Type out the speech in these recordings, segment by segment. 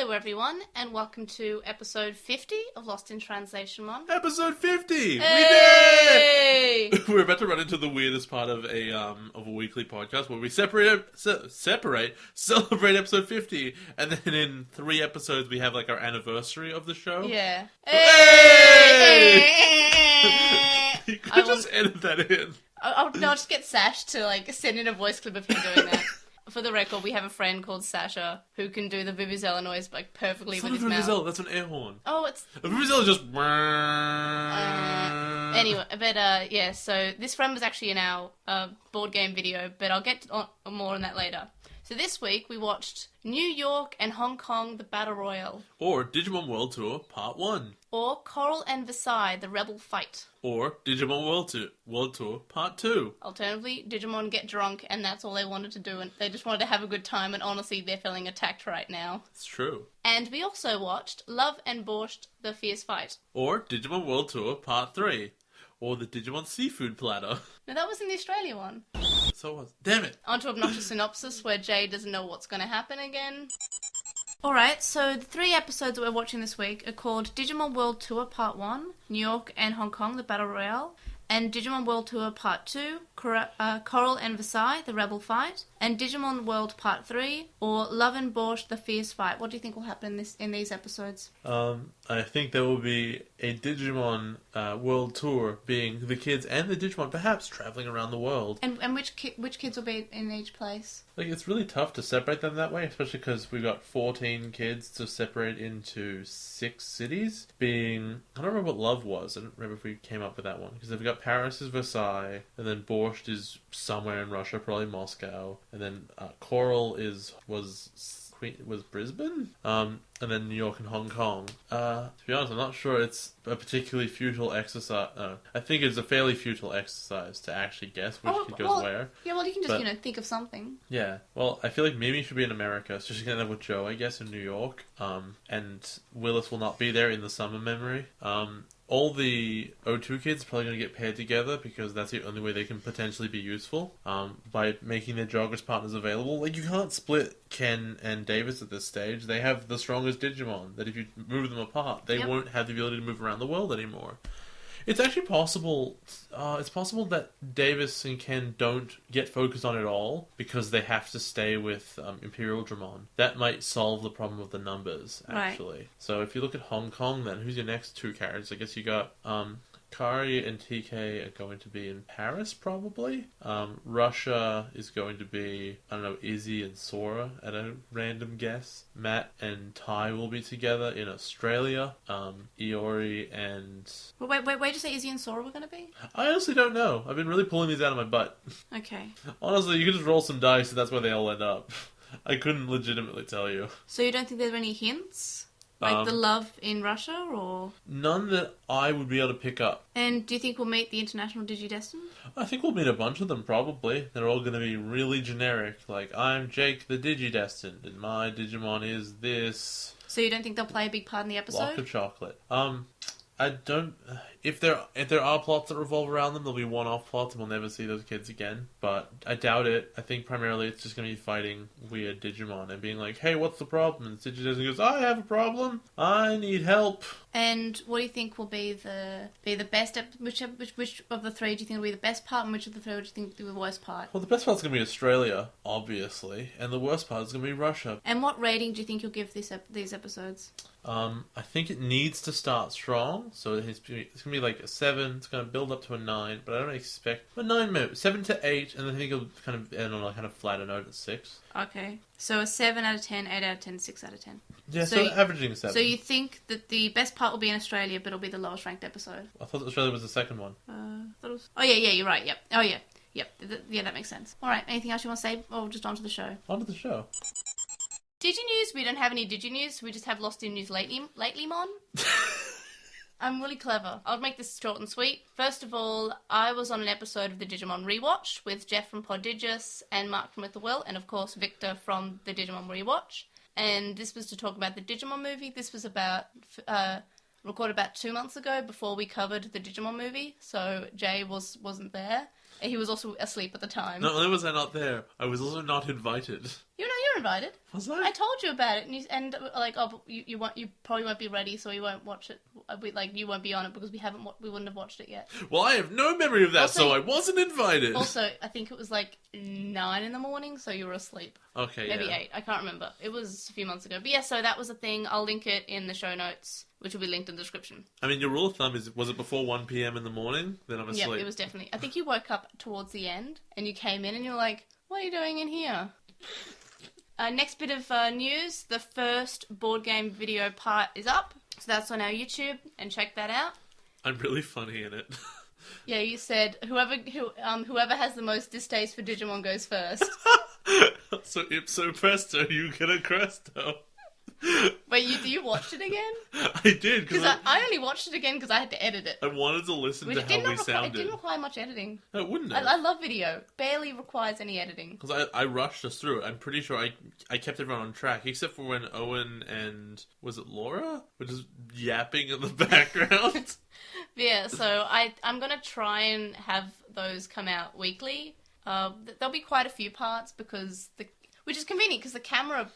Hello everyone, and welcome to episode 50 of LostinTranslationmon. Episode 50! Hey! We did it! We're about to run into the weirdest part of a weekly podcast where we celebrate episode 50, and then in 3 episodes we have like our anniversary of the show. Yeah. Hey! You could just edit that in. I'll just get Sash to like send in a voice clip of him doing that. For the record, we have a friend called Sasha who can do the Vuvuzela noise like perfectly with his mouth. Vuvuzela, that's an air horn. Oh, it's... A Vuvuzela is just... Anyway, but yeah, so this friend was actually in our board game video, but I'll get more on that later. So this week we watched New York and Hong Kong, the Battle Royale. Or Digimon World Tour Part 1. Or Coral and Versailles, the Rebel Fight. Or Digimon World Tour Part 2. Alternatively, Digimon get drunk and that's all they wanted to do, and they just wanted to have a good time, and honestly they're feeling attacked right now. It's true. And we also watched Love and Borscht, the Fierce Fight. Or Digimon World Tour Part 3. Or the Digimon Seafood Platter. No, that was in the Australia one. So what? Damn it! On to Obnoxious Synopsis, where Jay doesn't know what's going to happen again. Alright, so the 3 episodes that we're watching this week are called Digimon World Tour Part 1, New York and Hong Kong, the Battle Royale, and Digimon World Tour Part 2, Coral and Versailles, the Rebel Fight, and Digimon World Part 3, or Love and Borscht, the Fierce Fight. What do you think will happen in these episodes? I think there will be a Digimon World Tour, being the kids and the Digimon perhaps traveling around the world. And which kids will be in each place? Like, it's really tough to separate them that way, especially because we've got 14 kids to separate into 6 cities, being... I don't remember what Love was. I don't remember if we came up with that one. Because we've got Paris is Versailles, and then Borscht is somewhere in Russia, probably Moscow, and then Coral was Brisbane, and then New York and Hong Kong. To be honest, I'm not sure it's a particularly futile exercise. I think it's a fairly futile exercise to actually guess which kid goes where. Yeah, well, you can just, think of something. Yeah, well, I feel like Mimi should be in America, so she's going to end up with Joe, I guess, in New York. And Willis will not be there in the summer memory. All the O2 kids are probably going to get paired together because that's the only way they can potentially be useful, by making their joggers partners available. Like, you can't split Ken and Davis at this stage. They have the strongest Digimon, that if you move them apart, they won't have the ability to move around the world anymore. It's actually possible, it's possible that Davis and Ken don't get focused on it all because they have to stay with Imperial Dramon. That might solve the problem of the numbers, actually. Right. So if you look at Hong Kong then, who's your next 2 characters? I guess you got Kari and TK are going to be in Paris, probably. Russia is going to be, I don't know, Izzy and Sora at a random guess. Matt and Ty will be together in Australia. Iori and... Well, wait, where did you say Izzy and Sora were going to be? I honestly don't know. I've been really pulling these out of my butt. Okay. Honestly, you could just roll some dice and that's where they all end up. I couldn't legitimately tell you. So you don't think there's any hints? Like the love in Russia, or...? None that I would be able to pick up. And do you think we'll meet the International Digidestined? I think we'll meet a bunch of them, probably. They're all going to be really generic. Like, I'm Jake the Digidestined, and my Digimon is this... So you don't think they'll play a big part in the episode? Block of chocolate. I don't... If there are plots that revolve around them, there'll be one-off plots and we'll never see those kids again. But I doubt it. I think primarily it's just going to be fighting weird Digimon and being like, hey, what's the problem? And Digidestined goes, I have a problem. I need help. And what do you think will be the best... Which of the 3 do you think will be the best part, and which of the 3 do you think will be the worst part? Well, the best part's going to be Australia, obviously. And the worst part is going to be Russia. And what rating do you think you'll give these episodes? I think it needs to start strong, so it's going to be like a 7, it's going to build up to a 9, but I don't expect... A 9 maybe, 7 to 8, and I think it'll kind of end on a kind of flatter note at 6. Okay, so a 7 out of 10, 8 out of 10, 6 out of 10. Yeah, so averaging 7. So you think that the best part will be in Australia, but it'll be the lowest ranked episode? I thought Australia was the second one. Oh yeah, you're right, yep. Oh yeah, yep, yeah, that makes sense. Alright, anything else you want to say, or just on to the show? On to the show. Diginews, we don't have any Diginews, we just have LostinTranslationmon. I'm really clever. I'll make this short and sweet. First of all, I was on an episode of the Digimon Rewatch with Jeff from Prodigious and Mark from With the Will, and of course Victor from the Digimon Rewatch. And this was to talk about the Digimon movie. This was recorded about 2 months ago before we covered the Digimon movie, so Jay wasn't there. He was also asleep at the time. Not only was I not there, I was also not invited. You're invited. Was I told you about it, and like, oh, but you probably won't be ready, so you won't watch it. You won't be on it because we wouldn't have watched it yet. Well, I have no memory of that, Also, so I wasn't invited. Also, I think it was like 9 a.m, so you were asleep. Okay, Maybe yeah. 8. I can't remember. It was a few months ago. But yeah, so that was a thing. I'll link it in the show notes, which will be linked in the description. I mean, your rule of thumb is, was it before 1 p.m. in the morning? Then I'm asleep. Yeah, it was definitely. I think you woke up towards the end, and you came in, and you were like, what are you doing in here? Next bit of news. The first board game video part is up. So that's on our YouTube, and check that out. I'm really funny in it. Yeah, you said whoever has the most distaste for Digimon goes first. So ipso presto, you get a cresto. Wait, you watched it again? I did, because I only watched it again because I had to edit it. I wanted to listen to how we sounded. It didn't require much editing. No, it wouldn't have. I love video. Barely requires any editing. Because I rushed us through it. I'm pretty sure I kept everyone on track, except for when Owen and, was it Laura? Were just yapping in the background. Yeah, so I'm going to try and have those come out weekly. There'll be quite a few parts which is convenient because the camera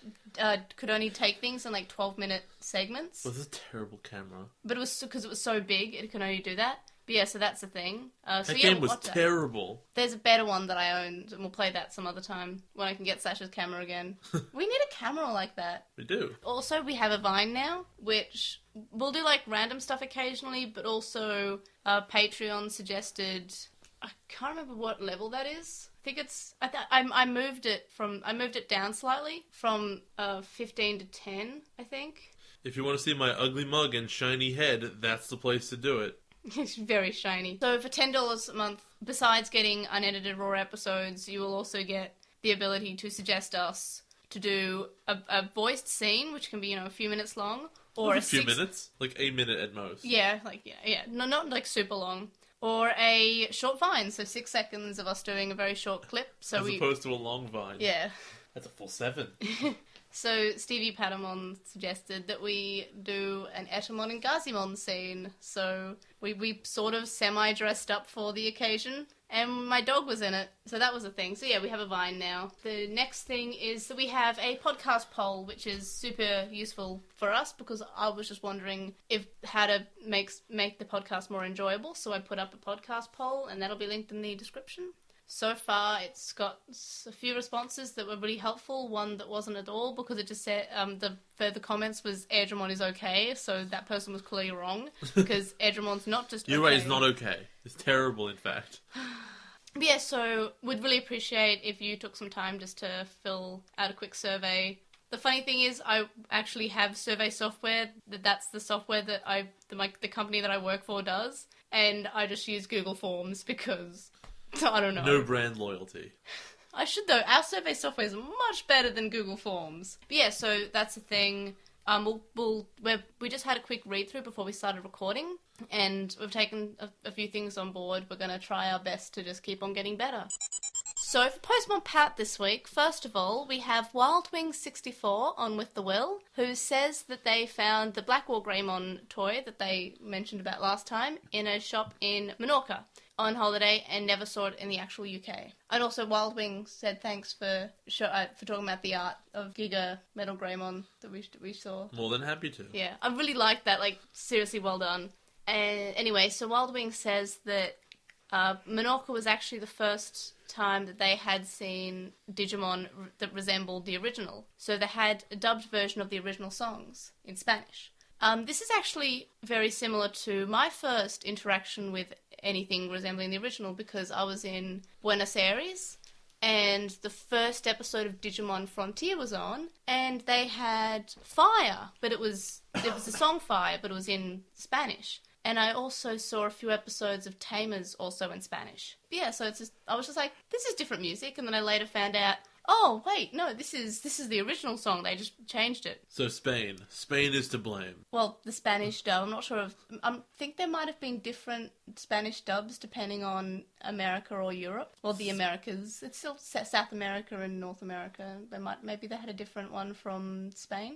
could only take things in like 12-minute segments. Well, this is a terrible camera. But it was because it was so big, it could only do that. But yeah, so that's the thing. That game was terrible. There's a better one that I owned, and we'll play that some other time when I can get Sasha's camera again. We need a camera like that. We do. Also, we have a Vine now, which we'll do like random stuff occasionally, but also Patreon suggested. I can't remember what level that is. I think it's. I moved it down slightly from 15 to 10. I think. If you want to see my ugly mug and shiny head, that's the place to do it. It's very shiny. So for $10 a month, besides getting unedited raw episodes, you will also get the ability to suggest us to do a voiced scene, which can be a few minutes long, or a few minutes, like a minute at most. Yeah, no, not like super long. Or a short vine, so 6 seconds of us doing a very short clip. So As opposed to a long vine. Yeah. That's a full 7. So Stevie Patamon suggested that we do an Etamon and Gazimon scene. So we sort of semi-dressed up for the occasion. And my dog was in it. So that was a thing. So yeah, we have a Vine now. The next thing is that we have a podcast poll, which is super useful for us because I was just wondering how to make the podcast more enjoyable. So I put up a podcast poll and that'll be linked in the description. So far, it's got a few responses that were really helpful. One that wasn't at all because it just said the further comments was Airdramon is okay. So that person was clearly wrong because Airdramon's not just. You're okay. right. It's not okay. It's terrible, in fact. Yeah. So we'd really appreciate if you took some time just to fill out a quick survey. The funny thing is, I actually have survey software. That's the software that the company that I work for does, and I just use Google Forms because. I don't know. No brand loyalty. I should though. Our survey software is much better than Google Forms. But yeah, so that's the thing. We just had a quick read through before we started recording, and we've taken a few things on board. We're going to try our best to just keep on getting better. So for Postmon Pat this week, first of all, we have WildWing64 on With the Will, who says that they found the Black War Greymon toy that they mentioned about last time in a shop in Menorca on holiday and never saw it in the actual UK. And also Wildwing said thanks for talking about the art of Giga Metal Greymon that we saw. More than happy to. Yeah, I really like that, seriously well done. Anyway, so Wildwing says that Menorca was actually the first time that they had seen Digimon that resembled the original. So they had a dubbed version of the original songs in Spanish. This is actually very similar to my first interaction with anything resembling the original because I was in Buenos Aires and the first episode of Digimon Frontier was on and they had Fire, but it was the song Fire, but it was in Spanish. And I also saw a few episodes of Tamers also in Spanish. But yeah, so I was just like, this is different music, and then I later found out, oh wait, no, this is the original song. They just changed it. So Spain is to blame. Well, the Spanish dub. I'm not sure I think there might have been different Spanish dubs depending on America or Europe. Well, the Americas. It's still South America and North America. Maybe they had a different one from Spain.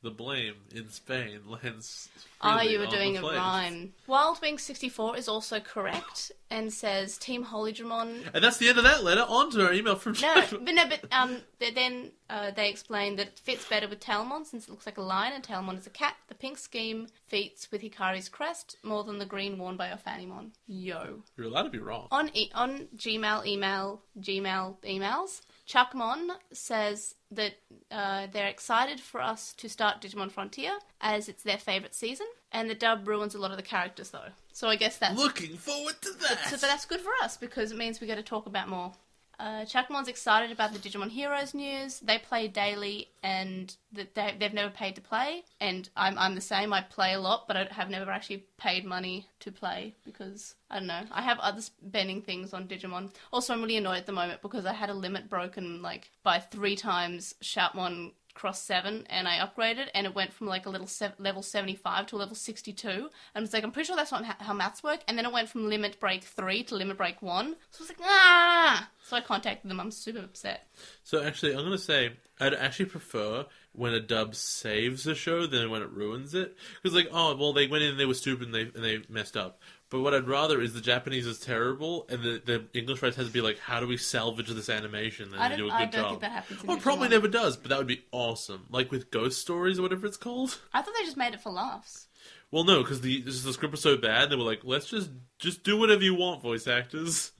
the blame in Spain lands Ah, freely you were on doing the a flames. rhyme. WildWing64 is also correct and says Team Holydramon. And that's the end of that letter. On to our email from Then they explain that it fits better with Talmon since it looks like a lion and Talmon is a cat. The pink scheme fits with Hikari's crest more than the green worn by Ophanimon. Yo. You're allowed to be wrong. On Gmail emails, Chuckmon says that they're excited for us to start Digimon Frontier as it's their favourite season, and the dub ruins a lot of the characters though. So I guess that's... Looking forward to that! But that's good for us because it means we get to talk about more. Chuckmon's excited about the Digimon Heroes news. They play daily and they've never paid to play. And I'm the same. I play a lot, but I have never actually paid money to play because, I don't know, I have other spending things on Digimon. Also, I'm really annoyed at the moment because I had a limit broken like by 3 times Shoutmon Cross 7 and I upgraded and it went from like a little level 75 to a level 62 and it's like I'm pretty sure that's not how maths work, and then it went from limit break 3 to limit break 1, so I was like so I contacted them. I'm super upset. So actually I'm going to say I'd actually prefer when a dub saves a show than when it ruins it, because like, oh well, they went in and they were stupid and they messed up. But what I'd rather is the Japanese is terrible, and the English rights has to be like, how do we salvage this animation? And they do a good I job. don't think that happens in Well, it probably Digimon. never does, but that would be awesome. Like with Ghost Stories or whatever it's called. I thought they just made it for laughs. Well, no, because the script was so bad, they were like, let's just do whatever you want, voice actors.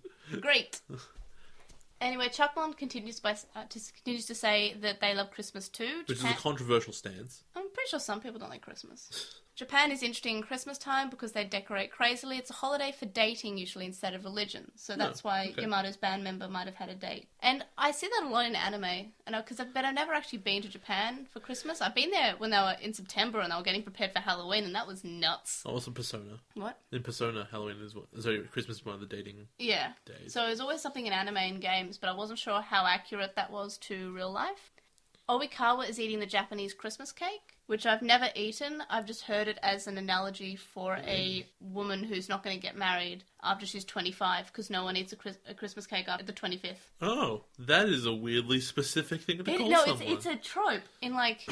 Great. Anyway, Chuckmon continues to say that they love Christmas too. Which is a controversial stance. I'm pretty sure some people don't like Christmas. Japan is interesting in Christmas time because they decorate crazily. It's a holiday for dating usually instead of religion. So that's why Yamato's band member might have had a date. And I see that a lot in anime. But I've never actually been to Japan for Christmas. I've been there when they were in September and they were getting prepared for Halloween and that was nuts. Oh, also Persona. What? In Persona, Halloween is Christmas is one of the dating days. So there's always something in anime and games, but I wasn't sure how accurate that was to real life. Oikawa is eating the Japanese Christmas cake, which I've never eaten. I've just heard it as an analogy for a woman who's not going to get married after she's 25, because no one eats a Christmas cake after the 25th. Oh, that is a weirdly specific thing to call someone. It's a trope in like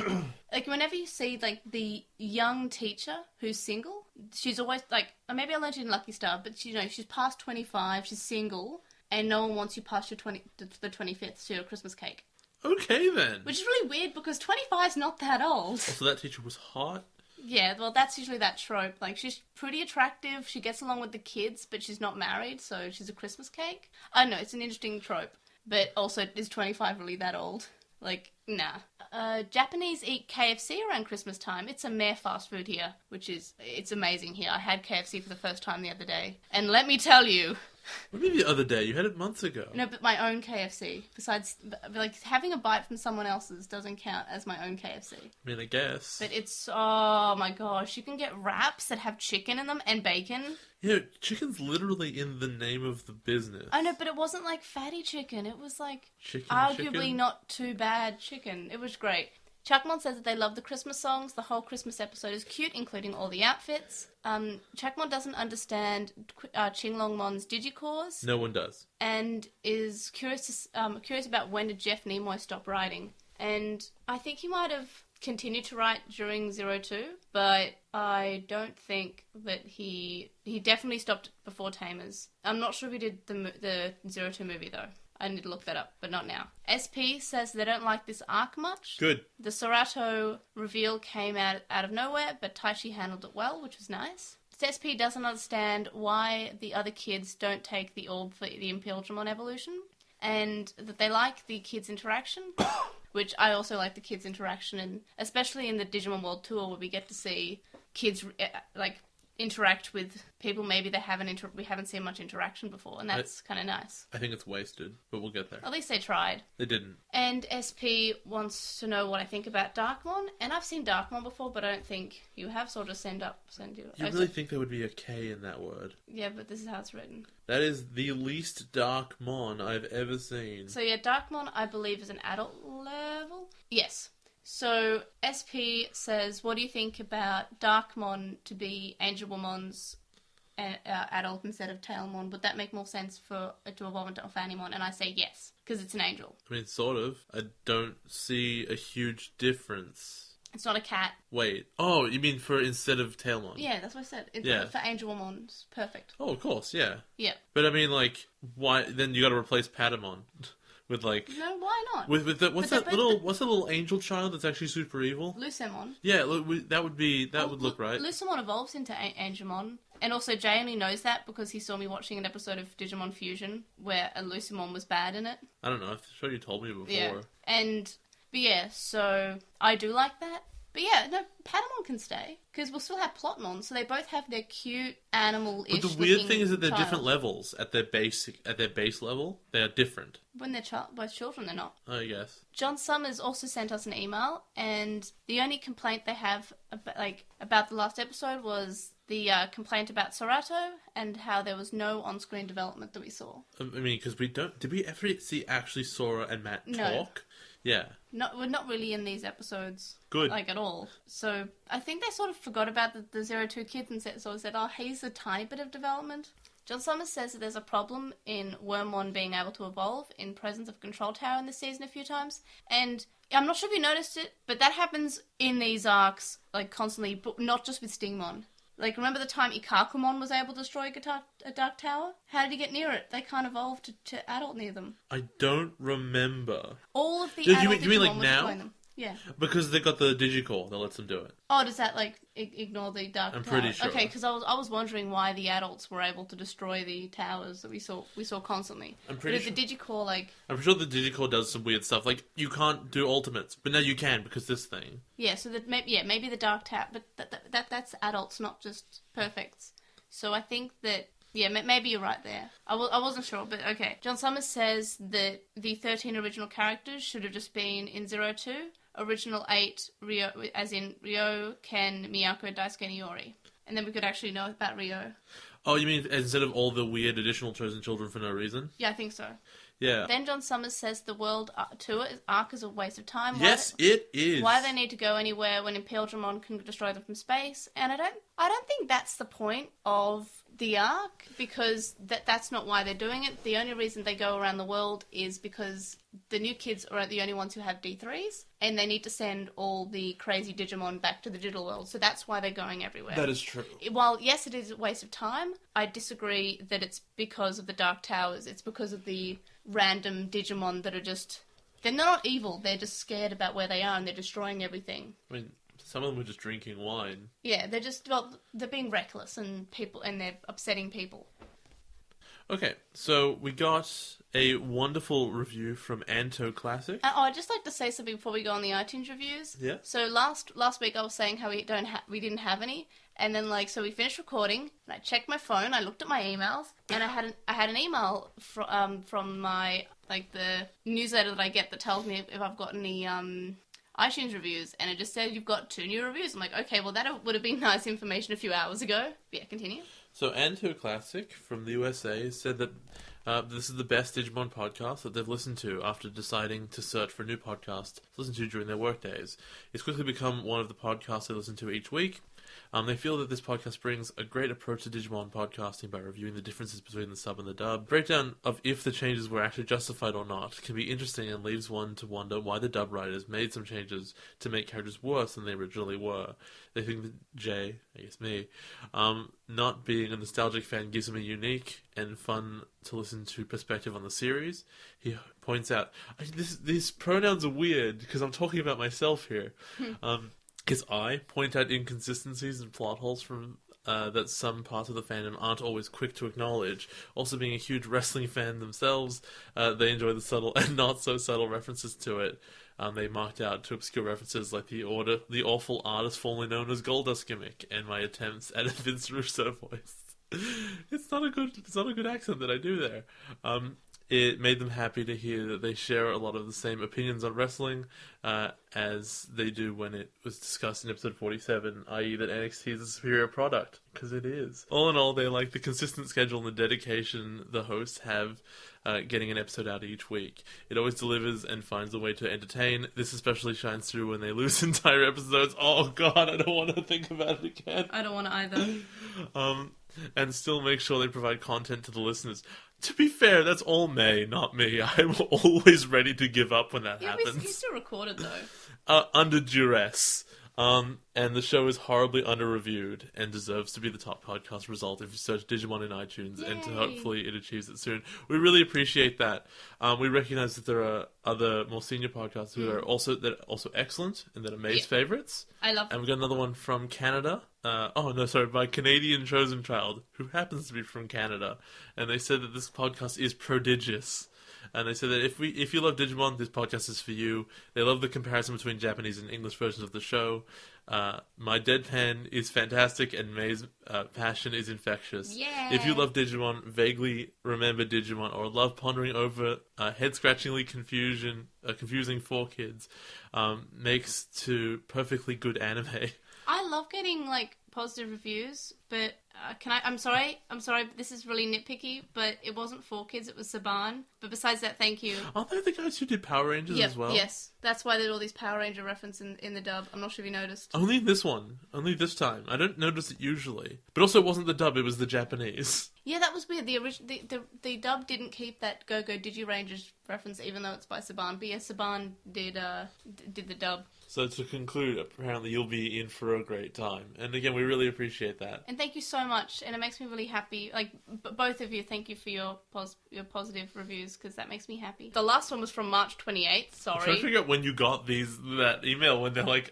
whenever you see like the young teacher who's single, she's always like, or maybe I learned it in Lucky Star, but she's past 25, she's single, and no one wants you past your the 25th to your Christmas cake. Okay, then. Which is really weird because 25 is not that old. Also, that teacher was hot. Yeah, well, that's usually that trope. Like, she's pretty attractive, she gets along with the kids, but she's not married, so she's a Christmas cake. I don't know, it's an interesting trope. But also, is 25 really that old? Like, nah. Japanese eat KFC around Christmas time. It's a mere fast food here, it's amazing here. I had KFC for the first time the other day. And let me tell you... What do you mean the other day? You had it months ago. No, but my own KFC. Besides, like, having a bite from someone else's doesn't count as my own KFC. I mean, I guess. But it's, oh my gosh, you can get wraps that have chicken in them and bacon. Yeah, chicken's literally in the name of the business. I know, but it wasn't like fatty chicken. It was like chicken. Not too bad chicken. It was great. Chuckmon says that they love the Christmas songs. The whole Christmas episode is cute, including all the outfits. Chuckmon doesn't understand Qinglongmon's digicores. No one does. And is curious about when did Jeff Nimoy stop writing. And I think he might have continued to write during 02, but I don't think that he definitely stopped before Tamers. I'm not sure if he did the 02 movie, though. I need to look that up, but not now. SP says they don't like this arc much. Good. The Serato reveal came out of nowhere, but Taichi handled it well, which was nice. SP doesn't understand why the other kids don't take the orb for the Impelgemon evolution, and that they like the kids' interaction, which I also like the kids' interaction, and especially in the Digimon World Tour where we get to see kids interact with people maybe we haven't seen much interaction before, and that's kind of nice. I think it's wasted, but we'll get there. At least they tried. They didn't. And SP wants to know what I think about Darkmon, and I've seen Darkmon before, but I don't think you have, so I'll just send you. You really think there would be a K in that word? Yeah, but this is how it's written. That is the least Darkmon I've ever seen. So yeah, Darkmon I believe is an adult level. Yes. So, SP says, what do you think about Darkmon to be Angelwomon's adult instead of Tailmon? Would that make more sense for it to evolve into Ophanimon? And I say yes, because it's an angel. I mean, sort of. I don't see a huge difference. It's not a cat. Wait. Oh, you mean for instead of Tailmon? Yeah, that's what I said. Yeah. For Angelmon, it's perfect. Oh, of course, yeah. Yeah. But I mean, like, why? Then you got to replace Patamon with like. No, why not? What's that little angel child that's actually super evil? Lucemon. Yeah, that would look right. Lucemon evolves into Angemon. And also, Jay only knows that because he saw me watching an episode of Digimon Fusion where a Lucemon was bad in it. I don't know. I'm sure you told me before. Yeah. But yeah, so I do like that. But yeah, no, Patamon can stay because we'll still have Plotmon, so they both have their cute animal-ish. But the weird thing is that they're different levels at their base level. They are different. When they're both children, they're not. I guess. John Summers also sent us an email, and the only complaint they have about the last episode was the complaint about Serato and how there was no on-screen development that we saw. I mean, because did we ever see actually Sora and Matt talk? Yeah. We're not really in these episodes. Good. At all. So I think they sort of forgot about the 02 kids and said, oh, here's a tiny bit of development. John Summers says that there's a problem in Wormmon being able to evolve in presence of Control Tower in this season a few times. And I'm not sure if you noticed it, but that happens in these arcs, constantly, but not just with Stingmon. Remember the time Ikakumon was able to destroy a Dark Tower? How did he get near it? They can't evolve to adult near them. I don't remember. All of the adult Digimon you mean now? Them. Yeah. Because they've got the Digicore that lets them do it. Oh, does that, ignore the Dark Tower? I'm pretty sure. Okay, because I was wondering why the adults were able to destroy the towers that we saw constantly. I'm pretty sure. The Digicore, I'm pretty sure the Digicore does some weird stuff. You can't do ultimates, but now you can because this thing. Yeah, so maybe the Dark Tower, but that's adults, not just perfects. So I think that... Yeah, maybe you're right there. I wasn't sure, but okay. John Summers says that the 13 original characters should have just been in 02. Original 8, Ryo, as in Ryo, Ken, Miyako, Daisuke, and Iori. And then we could actually know about Ryo. Oh, you mean instead of all the weird additional chosen children for no reason? Yeah, I think so. Yeah. Then John Summers says the world tour arc is a waste of time. Yes, it is. Why do they need to go anywhere when Impelgemon can destroy them from space? And I don't think that's the point of the arc, because that's not why they're doing it. The only reason they go around the world is because the new kids are the only ones who have D3s, and they need to send all the crazy Digimon back to the digital world, so that's why they're going everywhere. That is true. While, yes, it is a waste of time, I disagree that it's because of the Dark Towers. It's because of the random Digimon that are just... They're not evil, they're just scared about where they are, and they're destroying everything. I mean... Some of them were just drinking wine. Yeah, they're being reckless and they're upsetting people. Okay, so we got a wonderful review from Anto Classic. I'd just like to say something before we go on the iTunes reviews. Yeah. So last week I was saying how we didn't have any, and then so we finished recording, and I checked my phone, I looked at my emails, and I had an email from my the newsletter that I get that tells me if I've got any iTunes reviews, and it just said you've got 2 new reviews. I'm like, okay, well that would have been nice information a few hours ago. But yeah, continue. So Anto Classic from the USA said that this is the best Digimon podcast that they've listened to after deciding to search for a new podcast to listen to during their work days. It's quickly become one of the podcasts they listen to each week. They feel that this podcast brings a great approach to Digimon podcasting by reviewing the differences between the sub and the dub. Breakdown of if the changes were actually justified or not can be interesting and leaves one to wonder why the dub writers made some changes to make characters worse than they originally were. They think that Jay, I guess me, not being a nostalgic fan gives him a unique and fun to listen to perspective on the series. He points out, these pronouns are weird because I'm talking about myself here. Because I point out inconsistencies and plot holes from that some parts of the fandom aren't always quick to acknowledge. Also, being a huge wrestling fan themselves, they enjoy the subtle and not so subtle references to it. They marked out to obscure references like the awful artist formerly known as Goldust gimmick, and my attempts at a Vince Russo voice. It's not a good accent that I do there. It made them happy to hear that they share a lot of the same opinions on wrestling as they do when it was discussed in episode 47, i.e. that NXT is a superior product, because it is. All in all, they like the consistent schedule and the dedication the hosts have getting an episode out each week. It always delivers and finds a way to entertain. This especially shines through when they lose entire episodes. Oh god, I don't want to think about it again. I don't want to either. And still make sure they provide content to the listeners. To be fair, that's all May, not me. I'm always ready to give up when that happens. You still recorded, though. Under duress. And the show is horribly under-reviewed and deserves to be the top podcast result if you search Digimon in iTunes, Yay. and hopefully it achieves it soon. We really appreciate that. We recognize that there are other more senior podcasts who are also excellent and that are May's favorites. I love them. And we got another one from Canada. My Canadian chosen child, who happens to be from Canada. And they said that this podcast is prodigious. And they said that if you love Digimon, this podcast is for you. They love the comparison between Japanese and English versions of the show. My deadpan is fantastic, and May's passion is infectious. Yeah. If you love Digimon, vaguely remember Digimon, or love pondering over head-scratchingly confusing for kids, makes to perfectly good anime. I love getting, positive reviews, but I'm sorry, this is really nitpicky, but it wasn't for kids, it was Saban. But besides that, thank you. Aren't they the guys who did Power Rangers as well? Yes. That's why there's all these Power Ranger references in the dub. I'm not sure if you noticed. Only this one. Only this time. I don't notice it usually. But also it wasn't the dub, it was the Japanese. Yeah, that was weird. The dub didn't keep that Go Go Digirangers reference, even though it's by Saban. But yeah, Saban did the dub. So to conclude, apparently you'll be in for a great time. And again, we really appreciate that. And thank you so much. And it makes me really happy. Both of you, thank you for your positive reviews, because that makes me happy. The last one was from March 28th. Sorry. I'm trying to figure out when you got that email, when they're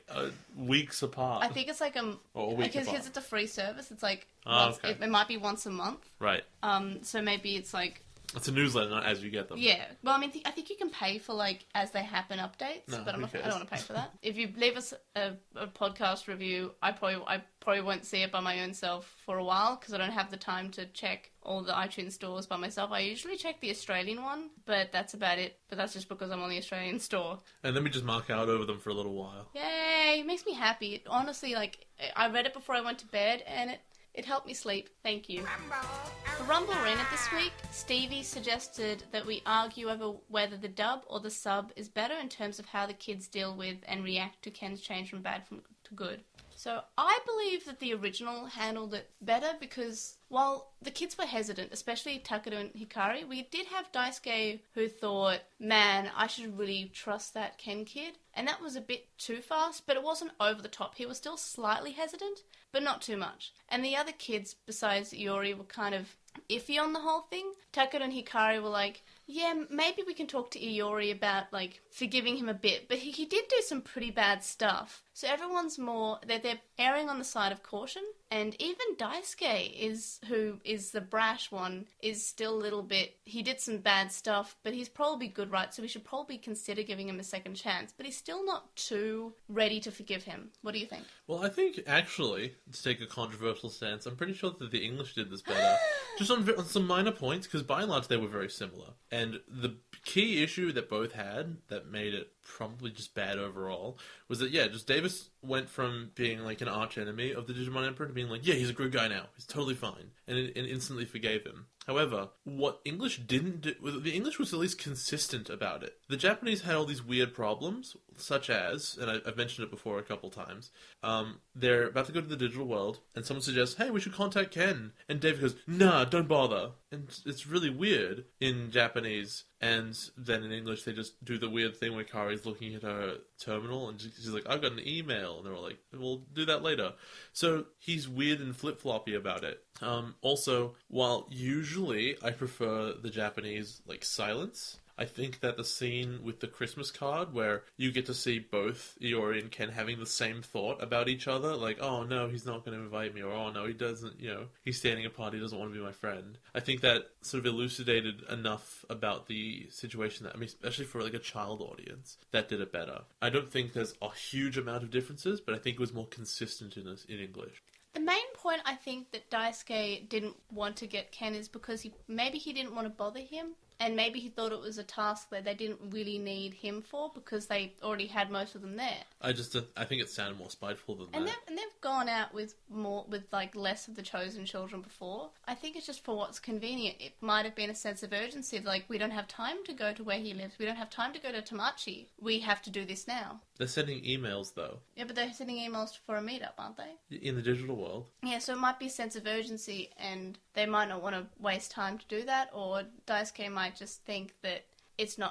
weeks apart. I think it's or a week apart. Because it's a free service. It's okay. it might be once a month. Right. So maybe it's it's a newsletter, not as you get them. Yeah. Well, I mean, I think you can pay for as they happen updates, but I don't want to pay for that. If you leave us a podcast review, I probably won't see it by my own self for a while, because I don't have the time to check all the iTunes stores by myself. I usually check the Australian one, but that's about it. But that's just because I'm on the Australian store. And then we just mark out over them for a little while. Yay! It makes me happy. It, honestly, I read it before I went to bed, and it helped me sleep. Thank you. For Rumble Arena this week, Stevie suggested that we argue over whether the dub or the sub is better in terms of how the kids deal with and react to Ken's change from bad to good. So I believe that the original handled it better, because while the kids were hesitant, especially Takeru and Hikari, we did have Daisuke who thought, man, I should really trust that Ken kid. And that was a bit too fast, but it wasn't over the top. He was still slightly hesitant, but not too much. And the other kids, besides Iori, were kind of iffy on the whole thing. Takeru and Hikari were like, yeah, maybe we can talk to Iori about, forgiving him a bit. But he did do some pretty bad stuff. So everyone's they're erring on the side of caution. And even Daisuke, who is the brash one, is still a little bit, he did some bad stuff, but he's probably good, right? So we should probably consider giving him a second chance. But he's still not too ready to forgive him. What do you think? Well, I think, actually, to take a controversial stance, I'm pretty sure that the English did this better. Just on some minor points, because by and large they were very similar. And the key issue that both had, that made it probably just bad overall, was that, just Davis went from being an arch enemy of the Digimon Emperor to being he's a good guy now, he's totally fine, and instantly forgave him. However, what English didn't do, the English was at least consistent about it. The Japanese had all these weird problems, such as, and I've mentioned it before a couple times, they're about to go to the digital world, and someone suggests, hey, we should contact Ken, and David goes, nah, don't bother. And it's really weird in Japanese, and then in English they just do the weird thing where Kari's looking at her terminal, and she's like, I've got an email, and they're all like, we'll do that later. So he's weird and flip-floppy about it. Also, while usually I prefer the Japanese, silence, I think that the scene with the Christmas card, where you get to see both Iori and Ken having the same thought about each other, oh no, he's not going to invite me, or oh no, he doesn't, he's standing apart, he doesn't want to be my friend. I think that sort of elucidated enough about the situation that, especially for a child audience, that did it better. I don't think there's a huge amount of differences, but I think it was more consistent in English. The main point I think that Daisuke didn't want to get Ken is because maybe he didn't want to bother him, and maybe he thought it was a task that they didn't really need him for because they already had most of them there. I think it sounded more spiteful than that. And they've gone out with less of the chosen children before. I think it's just for what's convenient. It might have been a sense of urgency of we don't have time to go to where he lives. We don't have time to go to Tamachi. We have to do this now. They're sending emails though. Yeah, but they're sending emails for a meetup, aren't they? In the digital world. Yeah, so it might be a sense of urgency, and they might not want to waste time to do that, or Daisuke might just think that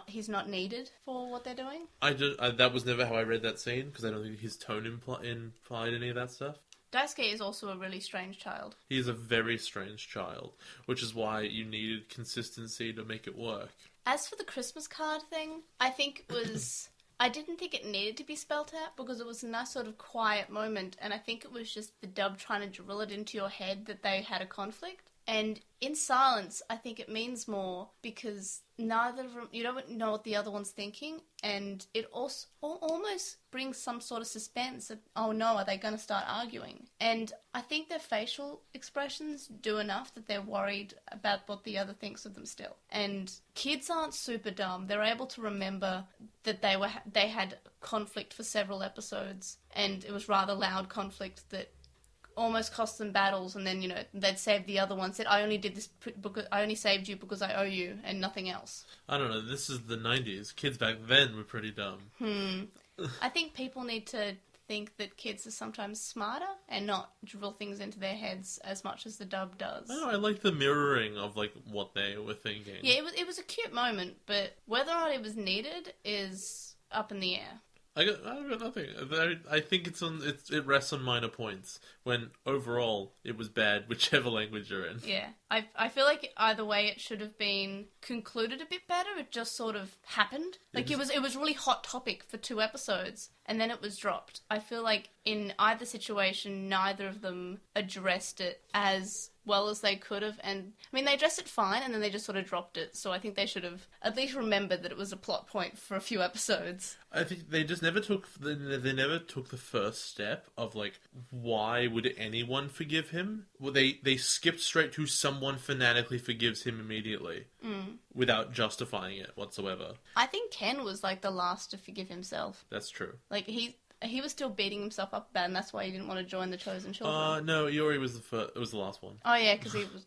he's not needed for what they're doing. That was never how I read that scene, because I don't think his tone implied any of that stuff. Daisuke is also a really strange child. He is a very strange child, which is why you needed consistency to make it work. As for the Christmas card thing, I think it was... I didn't think it needed to be spelt out because it was a nice sort of quiet moment, and I think it was just the dub trying to drill it into your head that they had a conflict. And in silence, I think it means more because neither of them, you don't know what the other one's thinking, and it also almost brings some sort of suspense that, oh no, are they going to start arguing? And I think their facial expressions do enough that they're worried about what the other thinks of them still. And kids aren't super dumb. They're able to remember that they had conflict for several episodes, and it was rather loud conflict that almost cost them battles, and then, they'd save the other one, said, I only did this because I only saved you because I owe you and nothing else. I don't know, this is the 90s. Kids back then were pretty dumb. I think people need to think that kids are sometimes smarter and not drill things into their heads as much as the dub does. I like the mirroring of, what they were thinking. Yeah, it was a cute moment, but whether or not it was needed is up in the air. I got nothing. I think it rests on minor points, when overall it was bad, whichever language you're in. Yeah. I feel like either way it should have been concluded a bit better. It just sort of happened. It was really hot topic for 2 episodes, and then it was dropped. I feel like in either situation, neither of them addressed it as well as they could have, and I mean they addressed it fine, and then they just sort of dropped it. So I think they should have at least remembered that it was a plot point for a few episodes. I think they just never took the first step of why would anyone forgive him? Well, they skipped straight to someone fanatically forgives him immediately without justifying it whatsoever. I think Ken was the last to forgive himself. That's true. He was still beating himself up bad, and that's why he didn't want to join the Chosen Children. No, Yuri was it was the last one. Oh yeah, because he was.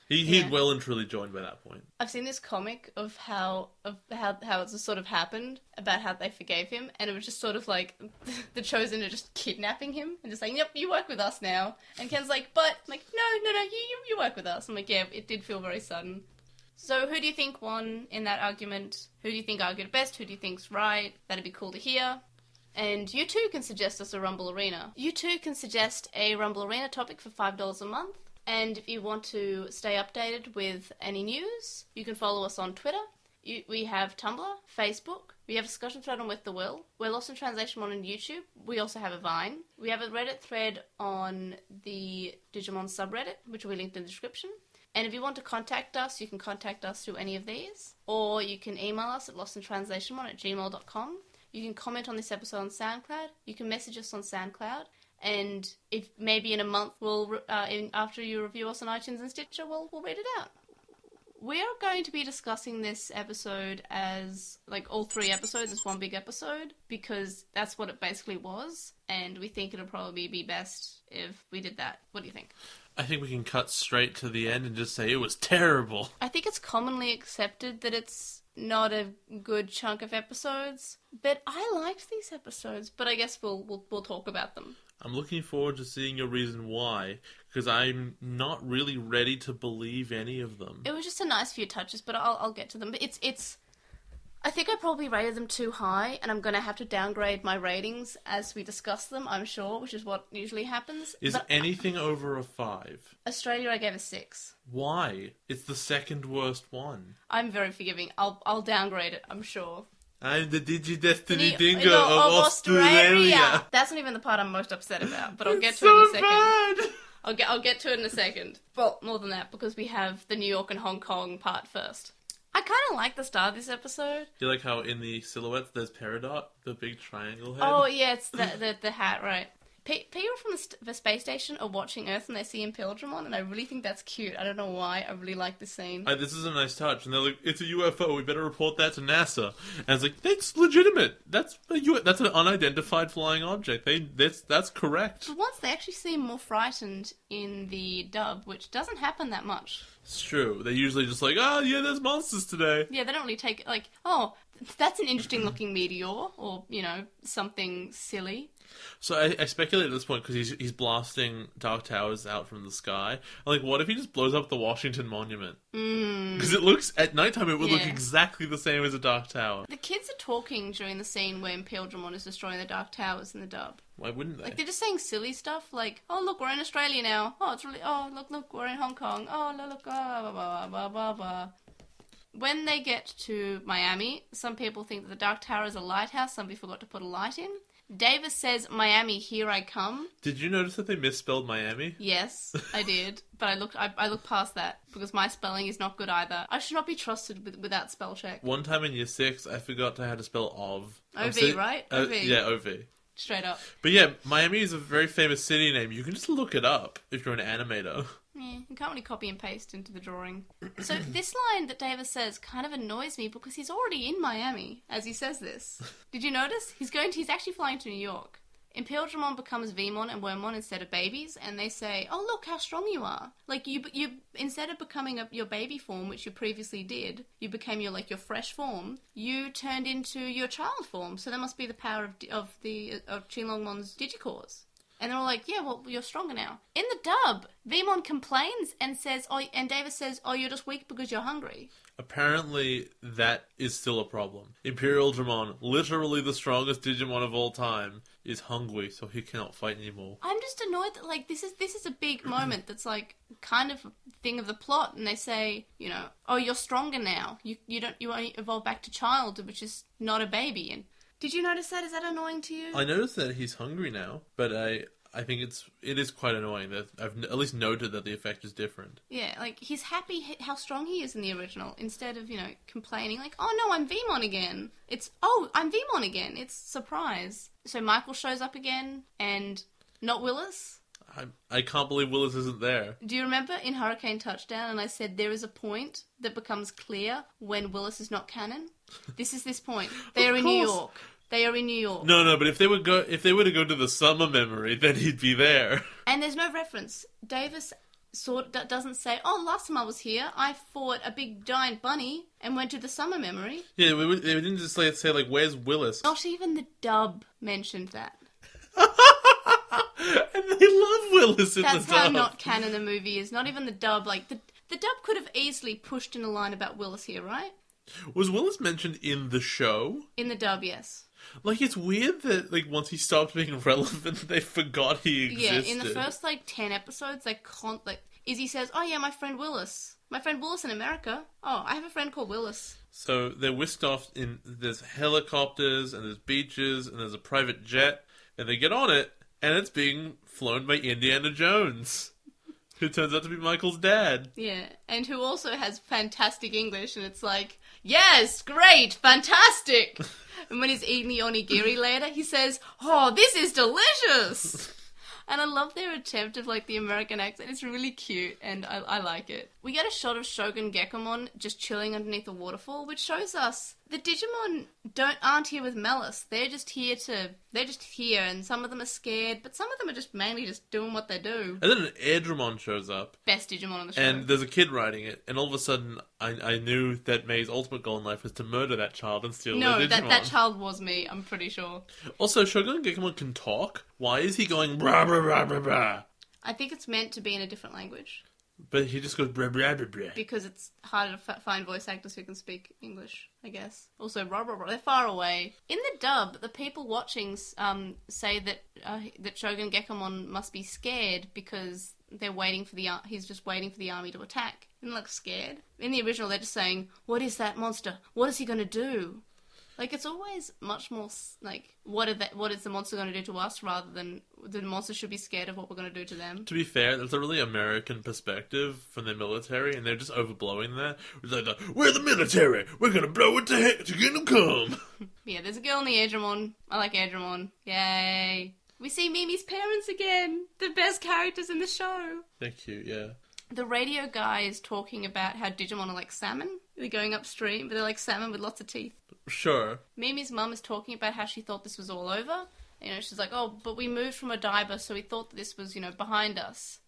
He'd well and truly joined by that point. I've seen this comic of how it's sort of happened, about how they forgave him, and it was just sort of the Chosen are just kidnapping him and just saying, "Yep, you work with us now." And Ken's like, "But I'm like, no, you work with us." I'm like, "Yeah, it did feel very sudden." So who do you think won in that argument? Who do you think argued best? Who do you think's right? That'd be cool to hear. And you too can suggest us a Rumble Arena. You too can suggest a Rumble Arena topic for $5 a month. And if you want to stay updated with any news, you can follow us on Twitter. We have Tumblr, Facebook. We have a discussion thread on With the Will. We're LostinTranslationmon on YouTube. We also have a Vine. We have a Reddit thread on the Digimon subreddit, which will be linked in the description. And if you want to contact us, you can contact us through any of these. Or you can email us at LostinTranslationmon@gmail.com. You can comment on this episode on SoundCloud. You can message us on SoundCloud. And if maybe in a month, after you review us on iTunes and Stitcher, we'll read it out. We are going to be discussing this episode as, all 3 episodes as one big episode, because that's what it basically was. And we think it'll probably be best if we did that. What do you think? I think we can cut straight to the end and just say it was terrible. I think it's commonly accepted that it's not a good chunk of episodes, but I liked these episodes, but I guess we'll talk about them. I'm looking forward to seeing your reason why, because I'm not really ready to believe any of them. It was just a nice few touches, but I'll get to them. But it's I think I probably rated them too high, and I'm going to have to downgrade my ratings as we discuss them, I'm sure, which is what usually happens. Is anything over a 5? Australia, I gave a 6. Why? It's the second worst one. I'm very forgiving. I'll downgrade it, I'm sure. I'm the Digi-Destiny Dingo of Australia. That's not even the part I'm most upset about, but I'll get to so it in a second. Bad. I'll get to it in a second. Well, more than that, because we have the New York and Hong Kong part first. I kind of like the start of this episode. You like how in the silhouettes there's Peridot, the big triangle head? Oh, yeah, it's the hat, right. People from the space station are watching Earth and they see Impildramon, and I really think that's cute. I don't know why. I really like this scene. This is a nice touch. And they're like, it's a UFO. We better report that to NASA. And it's like, that's legitimate. That's an unidentified flying object. That's correct. But once they actually seem more frightened in the dub, which doesn't happen that much. It's true. They're usually just like, yeah, there's monsters today. Yeah, they don't really take it That's an interesting looking meteor, or, something silly. So I speculate at this point because he's blasting Dark Towers out from the sky. I'm like, what if he just blows up the Washington Monument? Because it looks, at nighttime, it would look exactly the same as a Dark Tower. The kids are talking during the scene where Imperialdramon is destroying the Dark Towers in the dub. Why wouldn't they? Like, they're just saying silly stuff, like, oh, look, we're in Australia now. Oh, it's really, oh, look, we're in Hong Kong. Oh, look, blah, blah, blah, blah, blah. When they get to Miami, some people think that the Dark Tower is a lighthouse. Somebody forgot to put a light in. Davis says, Miami, here I come. Did you notice that they misspelled Miami? Yes, I did. But I looked past that because my spelling is not good either. I should not be trusted without spell check. One time in year 6, I forgot how to spell of. OV, right? OV. Yeah, OV. Straight up. But yeah, Miami is a very famous city name. You can just look it up if you're an animator. Yeah, you can't really copy and paste into the drawing. So this line that Davis says kind of annoys me because he's already in Miami as he says this. Did you notice? He's actually flying to New York. Imperialdramon becomes Vmon and Wormmon instead of babies, and they say, oh, look how strong you are. Like, you instead of becoming your baby form, which you previously did, you became your fresh form, you turned into your child form, so that must be the power of Qinglongmon's Digicores. And they're all like, yeah, well, you're stronger now. In the dub, Vmon complains and says, and Davis says, oh, you're just weak because you're hungry. Apparently, that is still a problem. Imperialdramon, literally the strongest Digimon of all time, is hungry, so he cannot fight anymore. I'm just annoyed that, like, this is a big moment that's, like, kind of a thing of the plot, and they say, oh, you're stronger now. You only evolve back to child, which is not a baby, and did you notice that? Is that annoying to you? I noticed that he's hungry now, but I think it is quite annoying that I've at least noted that the effect is different. Yeah, like, he's happy how strong he is in the original, instead of, complaining, like, oh no, I'm Vmon again. It's, oh, I'm Vmon again. It's surprise. So Michael shows up again, and not Willis. I can't believe Willis isn't there. Do you remember in Hurricane Touchdown, and I said there is a point that becomes clear when Willis is not canon? This is this point. They are in New York. They are in New York. No, but if they were to go to the summer memory, then he'd be there. And there's no reference. Davis doesn't say, oh, last time I was here, I fought a big giant bunny and went to the summer memory. Yeah, they didn't just say, like, where's Willis? Not even the dub mentioned that. And they love Willis in the dub. That's how not canon the movie is. Not even the dub. Like, the dub could have easily pushed in a line about Willis here, right? Was Willis mentioned in the show? In the dub, yes. Like, it's weird that, like, once he stopped being relevant, they forgot he existed. Yeah, in the first, 10 episodes, Izzy says, oh, yeah, my friend Willis. My friend Willis in America. Oh, I have a friend called Willis. So they're whisked off there's helicopters, and there's beaches, and there's a private jet, and they get on it, and it's being flown by Indiana Jones, who turns out to be Michael's dad. Yeah, and who also has fantastic English, and it's like, yes, great, fantastic! And when he's eating the onigiri later, he says, oh, this is delicious! And I love their attempt of, the American accent. It's really cute, and I like it. We get a shot of Shogun Gekomon just chilling underneath a waterfall, which shows us the Digimon aren't here with malice. They're just here, and some of them are scared, but some of them are just mainly just doing what they do. And then an Airdramon shows up. Best Digimon on the show. And there's a kid riding it, and all of a sudden, I knew that May's ultimate goal in life was to murder that child and steal their Digimon. No, that child was me, I'm pretty sure. Also, Shogun Gekomon can talk. Why is he going brah, brah, brah, brah, brah? I think it's meant to be in a different language. But he just goes brah, brah, brah, brah. Because it's harder to find voice actors who can speak English, I guess. Also, rah, rah, rah, they're far away. In the dub, the people watching say that Shogun Gekomon must be scared because they're waiting for he's just waiting for the army to attack. And scared. In the original, they're just saying, what is that monster? What is he going to do? It's always much more, what is the monster going to do to us, rather than the monster should be scared of what we're going to do to them. To be fair, that's a really American perspective from the military, and they're just overblowing that. It's like, we're the military! We're going to blow it to heck to get them come! Yeah, there's a girl in the Airdramon. I like Airdramon. Yay! We see Mimi's parents again! The best characters in the show! They're cute, yeah. The radio guy is talking about how Digimon are like salmon. They're going upstream, but they're like salmon with lots of teeth. Sure. Mimi's mum is talking about how she thought this was all over. She's like, oh, but we moved from Odaiba, so we thought that this was, behind us.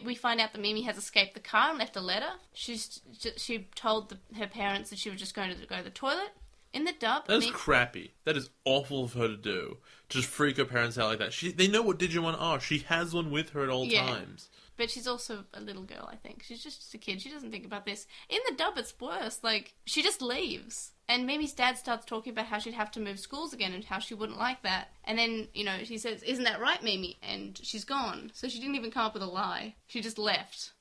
We find out that Mimi has escaped the car and left a letter. She told her parents that she was just going to go to the toilet. In the dub, That is crappy. That is awful of her to do. To just freak her parents out like that. They know what Digimon are. She has one with her at all times. But she's also a little girl, I think. She's just a kid. She doesn't think about this. In the dub, it's worse. Like, she just leaves. And Mimi's dad starts talking about how she'd have to move schools again and how she wouldn't like that. And then, she says, "Isn't that right, Mimi?" And she's gone. So she didn't even come up with a lie. She just left.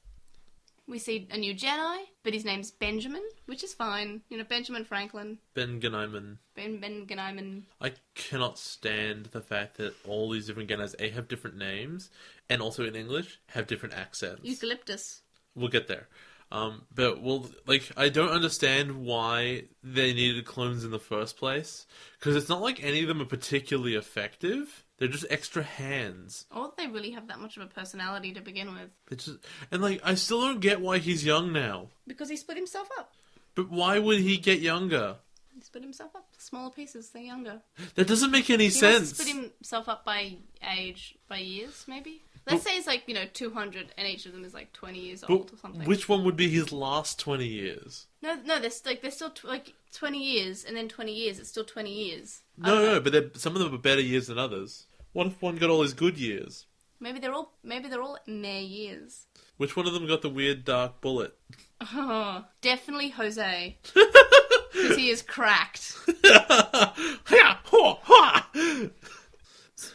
We see a new Jedi, but his name's Benjamin, which is fine. Benjamin Franklin. Ben Genaiman. Ben Genaiman. I cannot stand the fact that all these different Genais have different names, and also in English, have different accents. Eucalyptus. We'll get there. I don't understand why they needed clones in the first place. Because it's not like any of them are particularly effective. They're just extra hands. Or they really have that much of a personality to begin with. I still don't get why he's young now. Because he split himself up. But why would he get younger? He split himself up. Smaller pieces, they're younger. That doesn't make any sense. He must have split himself up by age, by years, maybe? Let's say it's 200 and each of them is 20 years old or something. Which one would be his last 20 years? No, they're still 20 years and then 20 years. It's still 20 years. No, but some of them are better years than others. What if one got all his good years? Maybe they're all mere years. Which one of them got the weird dark bullet? Oh, definitely Jose. Because he is cracked.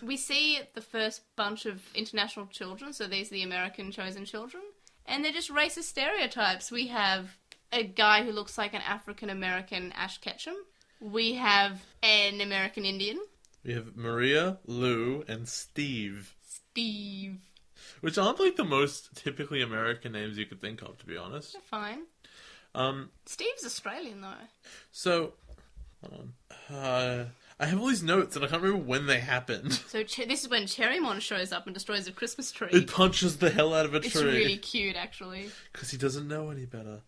We see the first bunch of international children, so these are the American chosen children, and they're just racist stereotypes. We have a guy who looks like an African-American Ash Ketchum. We have an American Indian. We have Maria, Lou, and Steve. Steve. Which aren't the most typically American names you could think of, to be honest. They're fine. Steve's Australian, though. So, hold on. I have all these notes and I can't remember when they happened. So this is when Cherrymon shows up and destroys a Christmas tree. It punches the hell out of a tree. It's really cute, actually. Because he doesn't know any better.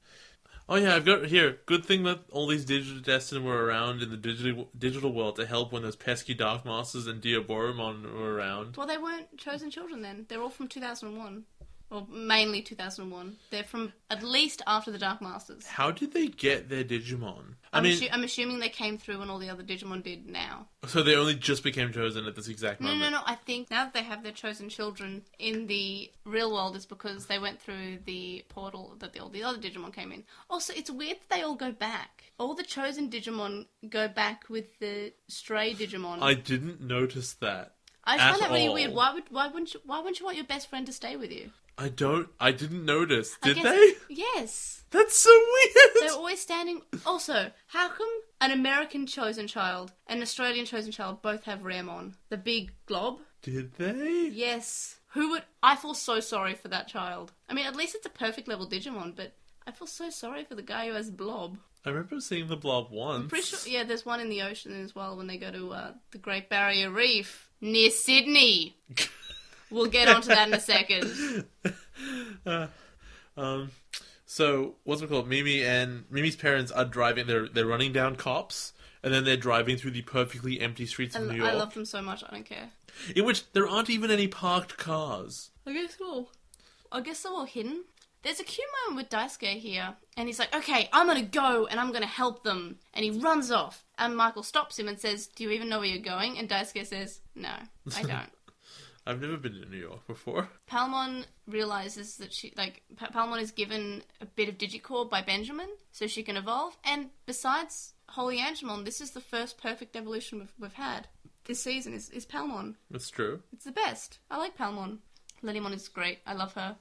Oh yeah, I've got here. Good thing that all these digital destinies were around in the digital world to help when those pesky Dark Masters and Diaboromon were around. Well, they weren't chosen children then. They're all from 2001. Or mainly 2001. They're from at least after the Dark Masters. How did they get their Digimon? I'm assuming they came through when all the other Digimon did now. So they only just became chosen at this exact moment? No. I think now that they have their chosen children in the real world is because they went through the portal that all the other Digimon came in. Also, it's weird that they all go back. All the chosen Digimon go back with the stray Digimon. I didn't notice that. I just find that really weird. Why wouldn't you want your best friend to stay with you? I didn't notice. Did they? Yes. That's so weird. They're always standing. Also, how come an American chosen child and an Australian chosen child both have Ramon? The big glob? Did they? Yes. I feel so sorry for that child. I mean, at least it's a perfect level Digimon, but I feel so sorry for the guy who has Blob. I remember seeing the Blob once. I'm pretty sure, yeah, there's one in the ocean as well when they go to the Great Barrier Reef near Sydney. We'll get onto that in a second. So, what's it called? Mimi's parents are driving, they're running down cops, and then they're driving through the perfectly empty streets of New York. I love them so much, I don't care. In which there aren't even any parked cars. I guess they're all hidden. There's a cute moment with Daisuke here, and he's like, okay, I'm gonna go, and I'm gonna help them. And he runs off, and Michael stops him and says, do you even know where you're going? And Daisuke says, no, I don't. I've never been to New York before. Palmon realizes that Palmon is given a bit of Digicore by Benjamin, so she can evolve, and besides Holy Angemon, this is the first perfect evolution we've had. This season is Palmon. That's true. It's the best. I like Palmon. Lilymon is great. I love her.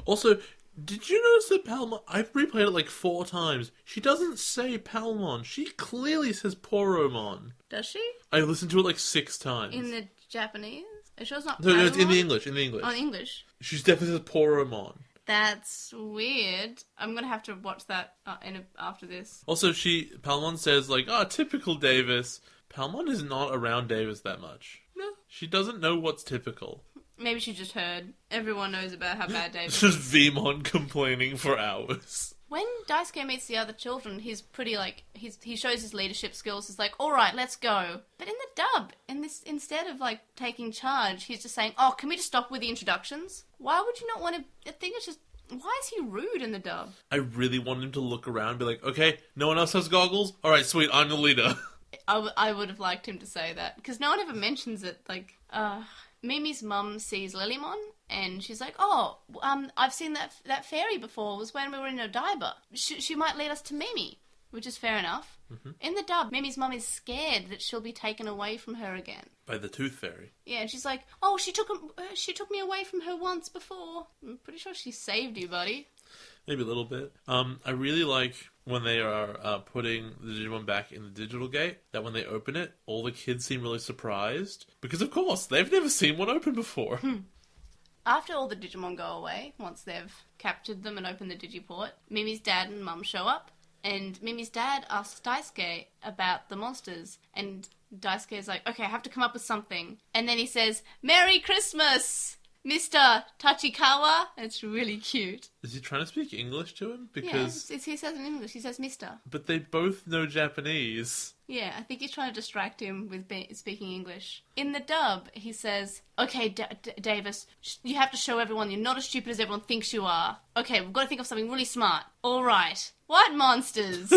Also, did you notice that Palmon... I've replayed it 4 times. She doesn't say Palmon. She clearly says Poromon. Does she? I listened to it 6 times. In the Japanese? Are you sure it's not No, it's in the Palmon? English. Oh, in English. She definitely says Poromon. That's weird. I'm gonna have to watch that after this. Also, Palmon says, typical Davis. Palmon is not around Davis that much. No. She doesn't know what's typical. Maybe she just heard. Everyone knows about how bad Davis is. Just Vmon complaining for hours. When Daisuke meets the other children, he's pretty, he shows his leadership skills. He's like, alright, let's go. But in the dub, instead of, taking charge, he's just saying, oh, can we just stop with the introductions? Why would you not want to... I think it's just Why is he rude in the dub? I really wanted him to look around and be like, okay, no one else has goggles? Alright, sweet, I'm the leader. I would have liked him to say that, because no one ever mentions it. Like, Mimi's mum sees Lilymon, and she's like, oh, I've seen that fairy before. It was when we were in Odaiba. She might lead us to Mimi, which is fair enough. Mm-hmm. In the dub, Mimi's mum is scared that she'll be taken away from her again. By the Tooth Fairy. Yeah, and she's like, oh, she took me away from her once before. I'm pretty sure she saved you, buddy. Maybe a little bit. I really like when they are putting the Digimon back in the digital gate, that when they open it, all the kids seem really surprised. Because, of course, they've never seen one open before. After all the Digimon go away, once they've captured them and opened the Digiport, Mimi's dad and mum show up, and Mimi's dad asks Daisuke about the monsters, and Daisuke's like, okay, I have to come up with something. And then he says, Merry Christmas, Mr. Tachikawa. It's really cute. Is he trying to speak English to him? Because yeah, he says in English, he says Mr. But they both know Japanese. Yeah, I think he's trying to distract him with speaking English. In the dub, he says, okay, Davis, you have to show everyone you're not as stupid as everyone thinks you are. Okay, we've got to think of something really smart. All right. What monsters?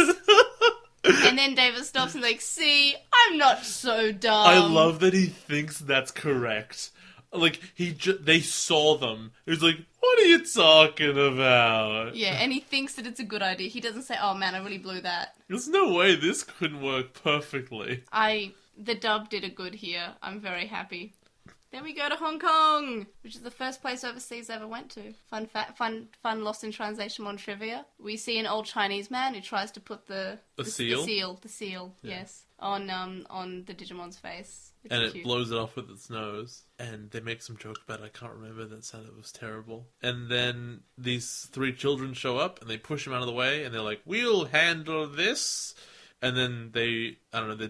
And then Davis stops and like, see, I'm not so dumb. I love that he thinks that's correct. Like, they saw them. He's like, what are you talking about? Yeah, and he thinks that it's a good idea. He doesn't say, oh man, I really blew that. There's no way this couldn't work perfectly. The dub did a good here. I'm very happy. Then we go to Hong Kong, which is the first place overseas I ever went to. Fun Lost in Translationmon trivia. We see an old Chinese man who tries to put the seal, yeah. Yes, on the Digimon's face. It's and cute. It blows it off with its nose. And they make some joke about it. I can't remember. That sounded was terrible. And then these 3 children show up and they push him out of the way and they're like, we'll handle this. And then the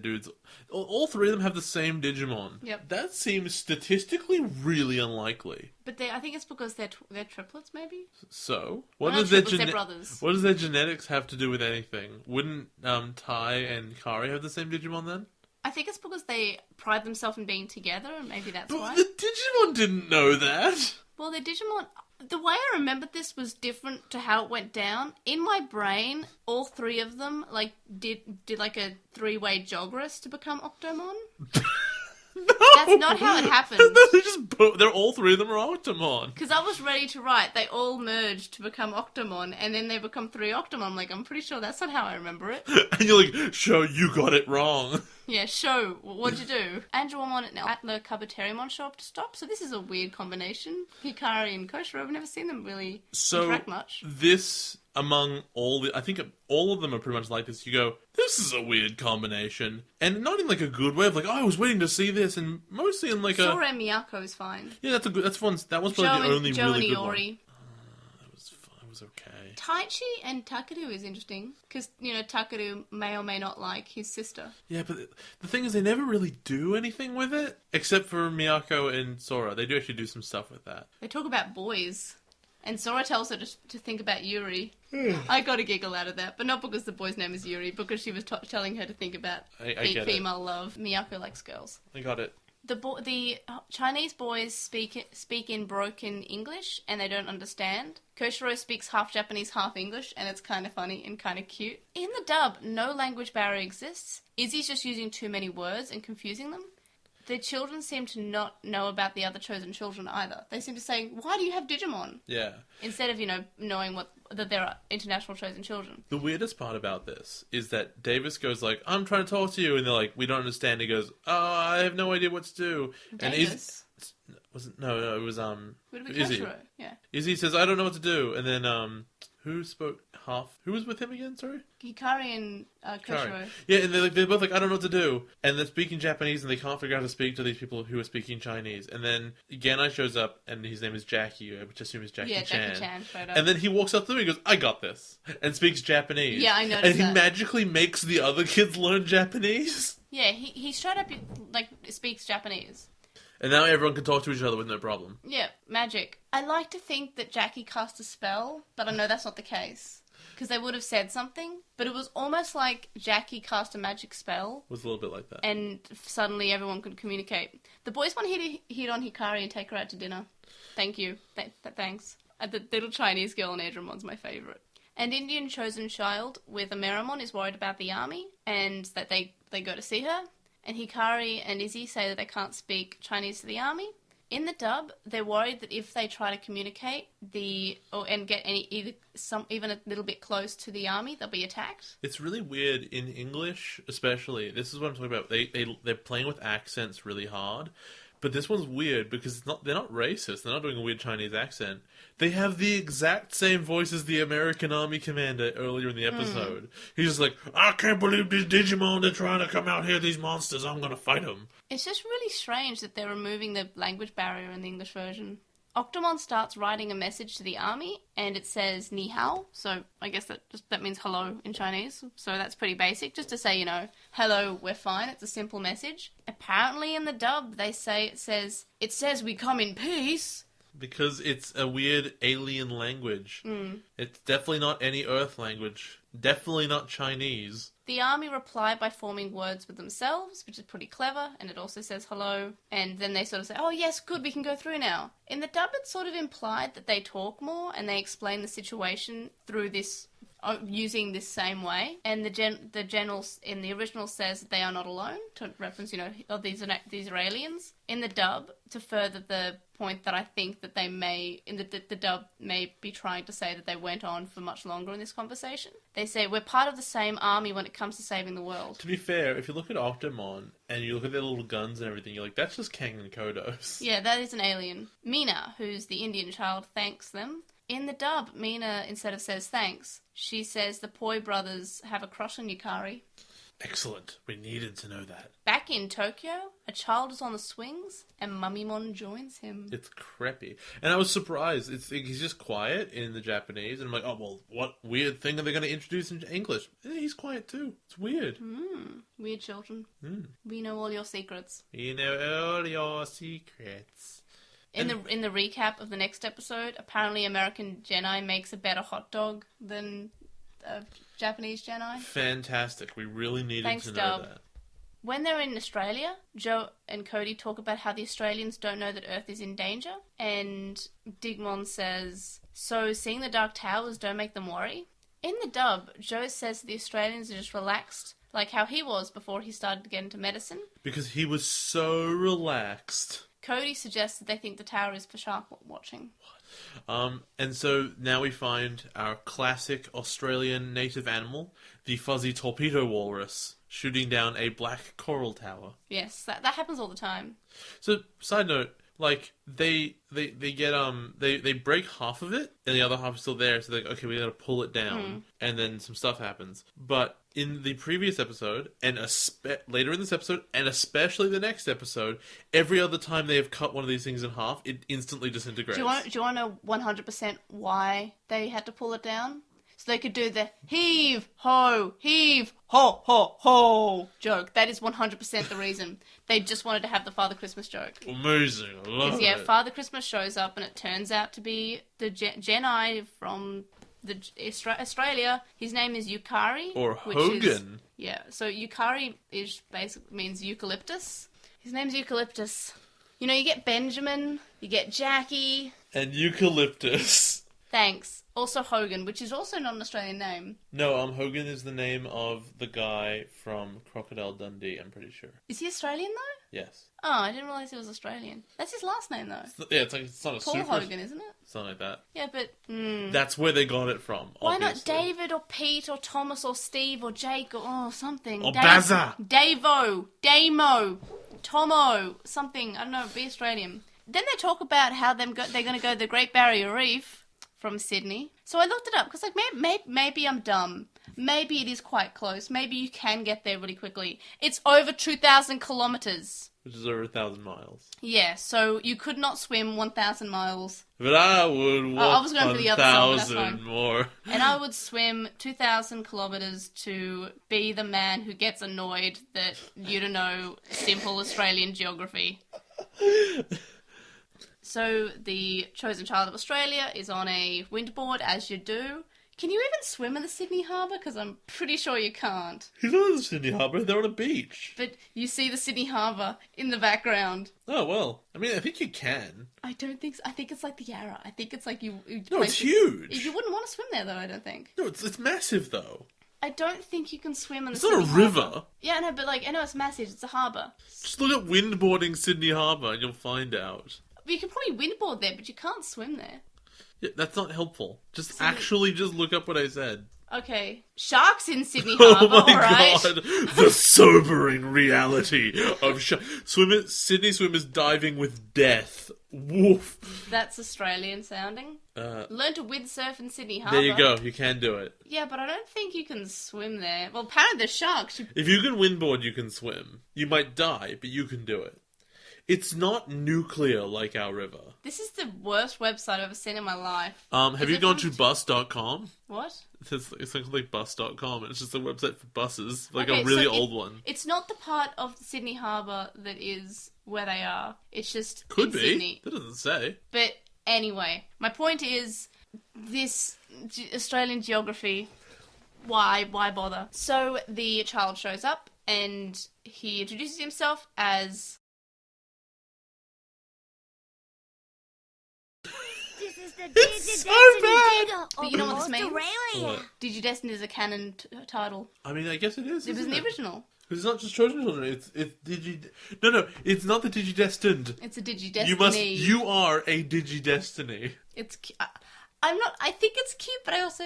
dudes, all 3 of them have the same Digimon. Yep. That seems statistically really unlikely. But I think it's because they're triplets, maybe? So? What does they're brothers. What does their genetics have to do with anything? Wouldn't Tai and Kari have the same Digimon then? I think it's because they pride themselves in being together, and maybe that's why. The Digimon didn't know that. Well, the Digimon... The way I remembered this was different to how it went down. In my brain, all 3 of them did like a 3-way jog race to become Octomon. No! That's not how it happened. They're all 3 of them are Octomon. Because I was ready to write, they all merged to become Octomon, and then they become 3 Octomon. I'm pretty sure that's not how I remember it. And you're like, Sho, you got it wrong. Yeah, Sho, what'd you do? Andrewamon and Atler Kabuterimon show up to stop, so this is a weird combination. Hikari and Koshiro, I've never seen them really interact much. This, among I think all of them are pretty much like this. You go, this is a weird combination. And not in a good way of I was waiting to see this, and mostly in Sora and Miyako is fine. Yeah, that was probably the only Joe really and good one. That was okay. Taichi and Takeru is interesting, because, Takeru may or may not like his sister. Yeah, but the thing is, they never really do anything with it, except for Miyako and Sora. They do actually do some stuff with that. They talk about boys, and Sora tells her to think about Yuri. I got a giggle out of that, but not because the boy's name is Yuri, because she was telling her to think about female love. Miyako likes girls. I got it. The Chinese boys speak in broken English, and they don't understand. Koshiro speaks half Japanese, half English, and it's kind of funny and kind of cute. In the dub, no language barrier exists. Izzy's just using too many words and confusing them. The children seem to not know about the other chosen children either. They seem to say, why do you have Digimon? Yeah. Instead of, knowing that there are international chosen children. The weirdest part about this is that Davis goes I'm trying to talk to you, and they're like, we don't understand. He goes, I have no idea what to do. Davis? No, it was, Would it be Izzy. Koshiro? Yeah. Izzy says, I don't know what to do. And then, who spoke half? Who was with him again, sorry? Hikari and Koshiro. Yeah, and they're both I don't know what to do. And they're speaking Japanese, and they can't figure out how to speak to these people who are speaking Chinese. And then Genai shows up, and his name is Jackie, which I assume is Jackie Chan. Yeah, Jackie Chan showed up. And then he walks up to them and goes, I got this. And speaks Japanese. Yeah, I noticed And he that. magically makes the other kids learn Japanese. Yeah, he straight up, speaks Japanese. And now everyone can talk to each other with no problem. Yeah, magic. I like to think that Jackie cast a spell, but I know that's not the case. Because they would have said something, but it was almost like Jackie cast a magic spell. It was a little bit like that. And suddenly everyone could communicate. The boys want to hit on Hikari and take her out to dinner. Thank you. Thanks. The little Chinese girl in Aidramon's my favourite. An Indian chosen child with a Meramon is worried about the army and that they go to see her. And Hikari and Izzy say that they can't speak Chinese to the army. In the dub, they're worried that if they try to communicate and get even a little bit close to the army, they'll be attacked. It's really weird in English, especially. This is what I'm talking about. They're playing with accents really hard. But this one's weird because they're not racist. They're not doing a weird Chinese accent. They have the exact same voice as the American Army commander earlier in the episode. He's just like, I can't believe these Digimon, they're trying to come out here, these monsters, I'm going to fight them. It's just really strange that they're removing the language barrier in the English version. Octomon starts writing a message to the army, and it says ni hao, so I guess that means hello in Chinese, so that's pretty basic, just to say, hello, we're fine, it's a simple message. Apparently in the dub, it says we come in peace. Because it's a weird alien language. It's definitely not any Earth language. Definitely not Chinese. The army reply by forming words with themselves, which is pretty clever, and it also says hello. And then they sort of say, oh yes, good, we can go through now. In the dub, it's sort of implied that they talk more, and they explain the situation through this, using this same way. And the general in the original says that they are not alone, to reference, these are aliens. In the dub, to further the point that I think that they may, the dub may be trying to say that they went on for much longer in this conversation. They say, we're part of the same army when it comes to saving the world. To be fair, if you look at Octomon, and you look at their little guns and everything, you're like, that's just Kang and Kodos. Yeah, that is an alien. Mina, who's the Indian child, thanks them. In the dub, Mina, instead of says thanks, she says the Poi brothers have a crush on Yukari. Excellent. We needed to know that. Back in Tokyo, a child is on the swings, and Mummymon joins him. It's creepy. And I was surprised. He's just quiet in the Japanese, and I'm like, oh, well, what weird thing are they going to introduce in English? He's quiet too. It's weird. Weird children. We know all your secrets. We know all your secrets. In the recap of the next episode, apparently American Jedi makes a better hot dog than Japanese Jedi. Fantastic. We really needed to know Dub. that. When they're in Australia, Joe and Cody talk about how the Australians don't know that Earth is in danger, and Digimon says, so seeing the Dark Towers don't make them worry? In the dub, Joe says that the Australians are just relaxed, like how he was before he started to get into medicine. Because he was so relaxed. Cody suggests that they think the tower is for shark watching. And so now we find our classic Australian native animal, the Fuzzy Torpedo Walrus, shooting down a black coral tower. Yes, that happens all the time. So, side note, like, they break half of it, and the other half is still there, so they're like, okay, we gotta pull it down, and then some stuff happens. But in the previous episode, and later in this episode, and especially the next episode, every other time they have cut one of these things in half, it instantly disintegrates. Do you want to know 100% why they had to pull it down? So they could do the heave, ho, ho joke. That is 100% the reason. They just wanted to have the Father Christmas joke. Amazing, I love it. Father Christmas shows up and it turns out to be the Jedi from Australia. His name is Yukari. Or Hogan. So Yukari basically means eucalyptus. His name's Eucalyptus. You get Benjamin, you get Jackie. And Eucalyptus. Thanks. Also Hogan, which is also not an Australian name. No, Hogan is the name of the guy from Crocodile Dundee, I'm pretty sure. Is he Australian, though? Yes. Oh, I didn't realise he was Australian. That's his last name, though. It's not a Paul super... Hogan, isn't it? Something like that. Yeah, but... That's where they got it from, Why obviously. not David or Pete or Thomas or Steve or Jake or something? Or Bazza! Davo! Damo! Tomo! Something. I don't know, be Australian. Then they talk about how they're going to go to the Great Barrier Reef from Sydney. So I looked it up, because maybe I'm dumb. Maybe it is quite close. Maybe you can get there really quickly. It's over 2,000 kilometres. Which is over 1,000 miles. Yeah, so you could not swim 1,000 miles. But I would walk I was going for the other side, but that's 1,000 fine. more. And I would swim 2,000 kilometres to be the man who gets annoyed that you don't know simple Australian geography. So the chosen child of Australia is on a windboard, as you do. Can you even swim in the Sydney Harbour? Because I'm pretty sure you can't. He's not in the Sydney Harbour, they're on a beach. But you see the Sydney Harbour in the background. Oh, well. I mean, I think you can. I don't think so. I think it's like the Yarra. I think it's like you No, it's huge. You wouldn't want to swim there, though, I don't think. No, it's massive, though. I don't think you can swim in the It's Sydney not a river. Harbour. Yeah, no, but like, I know it's massive. It's a harbour. Just look at windboarding Sydney Harbour and you'll find out. You can probably windboard there, but you can't swim there. Yeah, that's not helpful. Just look up what I said. Okay. Sharks in Sydney Oh Harbour, my alright? god! The sobering reality of Sydney swimmers diving with death. Woof. That's Australian sounding. Learn to windsurf in Sydney Harbour. There you go. You can do it. Yeah, but I don't think you can swim there. Well, apparently there's sharks. If you can windboard, you can swim. You might die, but you can do it. It's not nuclear like our river. This is the worst website I've ever seen in my life. Have you gone to bus.com? What? It's something like bus.com, and it's just a website for buses, like Okay, a really so old one. It's not the part of Sydney Harbour that is where they are. It's just Could in be. Sydney. That doesn't say. But anyway, my point is this Australian geography. Why bother? So the child shows up and he introduces himself as... This is the It's so bad! But you know what this means? Australia. Digidestined is a canon title. I mean, I guess it is. It was in isn't the original. Because it's not just chosen children. It's No, it's not the Digidestined. It's a Digidestiny. You are a Digidestiny. It's... I'm not... I think it's cute, but I also...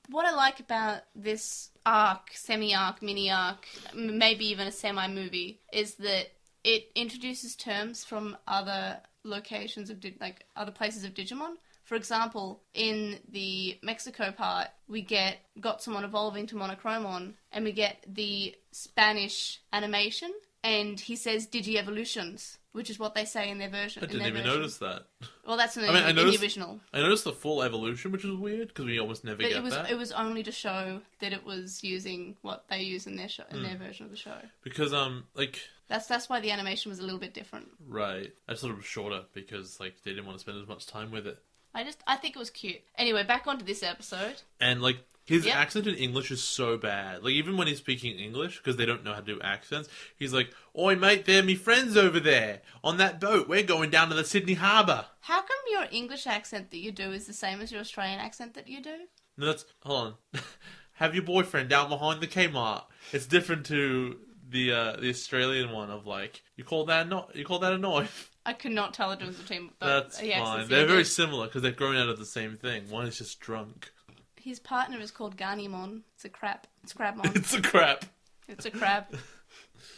What I like about this arc, semi-arc, mini-arc, maybe even a semi-movie, is that it introduces terms from other locations of, like, other places of Digimon. For example, in the Mexico part, we get Gotsumon evolving to Monochromon, and we get the Spanish animation, and he says Digi-evolutions, which is what they say in their version. I didn't even notice that. Well, that's in the original. I noticed the full evolution, which is weird, because we almost never get that. It was only to show that it was using what they use in their show, in their version of the show. Because, That's why the animation was a little bit different. Right. I just thought it was shorter, because, they didn't want to spend as much time with it. I think it was cute. Anyway, back onto this episode. And, his accent in English is so bad. Even when he's speaking English, because they don't know how to do accents, he's like, "Oi, mate, they're me friends over there. On that boat, we're going down to the Sydney Harbour." How come your English accent that you do is the same as your Australian accent that you do? No, that's... Hold on. Have your boyfriend down behind the Kmart. It's different to the Australian one of, you call that a knife? I could not tell the difference between... That's fine. They're very similar, because they're grown out of the same thing. One is just drunk. His partner is called Garnimon. It's a crab. It's Crabmon. It's a crab. It's a crab.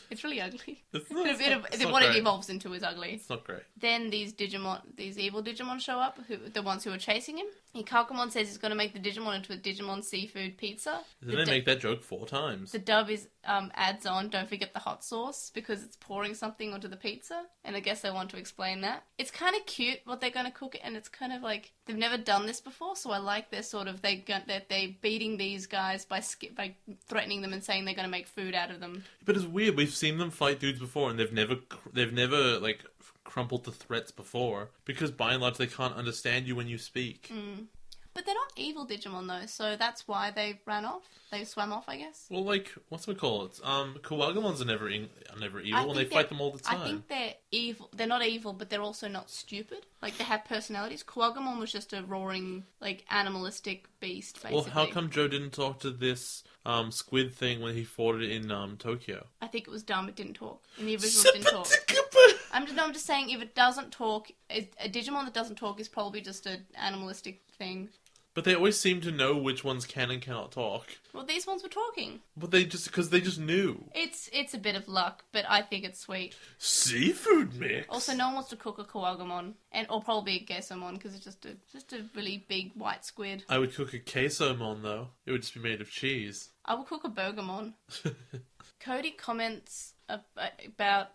It's really ugly. It's not, what it evolves into is ugly. It's not great. Then these evil Digimon show up, the ones who are chasing him. And Kalkamon says he's going to make the Digimon into a Digimon seafood pizza. Didn't they make that joke 4 times? The dub is adds on, don't forget the hot sauce, because it's pouring something onto the pizza. And I guess they want to explain that. It's kind of cute what they're going to cook, and it's kind of like, they've never done this before, so I like their sort of, they're beating these guys by threatening them and saying they're going to make food out of them. But it's weird, we've seen them fight dudes before, and they've never crumpled the threats before, because by and large they can't understand you when you speak. But they're not evil Digimon though, so that's why they ran off. They swam off, I guess. Well, what's it called? Kawagamons are never evil, and they fight them all the time. I think they're evil. They're not evil, but they're also not stupid. They have personalities. Kawagamon was just a roaring, animalistic beast, basically. Well, how come Joe didn't talk to this squid thing when he fought it in Tokyo? I think it was dumb. It didn't talk. In the original, it didn't talk. I'm just saying, if it doesn't talk, a Digimon that doesn't talk is probably just an animalistic thing. But they always seem to know which ones can and cannot talk. Well, these ones were talking. But because they just knew. It's a bit of luck, but I think it's sweet. Seafood mix. Also, no one wants to cook a Kawagamon, or probably a Gesomon, because it's just a really big white squid. I would cook a Quesomon though. It would just be made of cheese. I would cook a Burgermon. Cody comments about...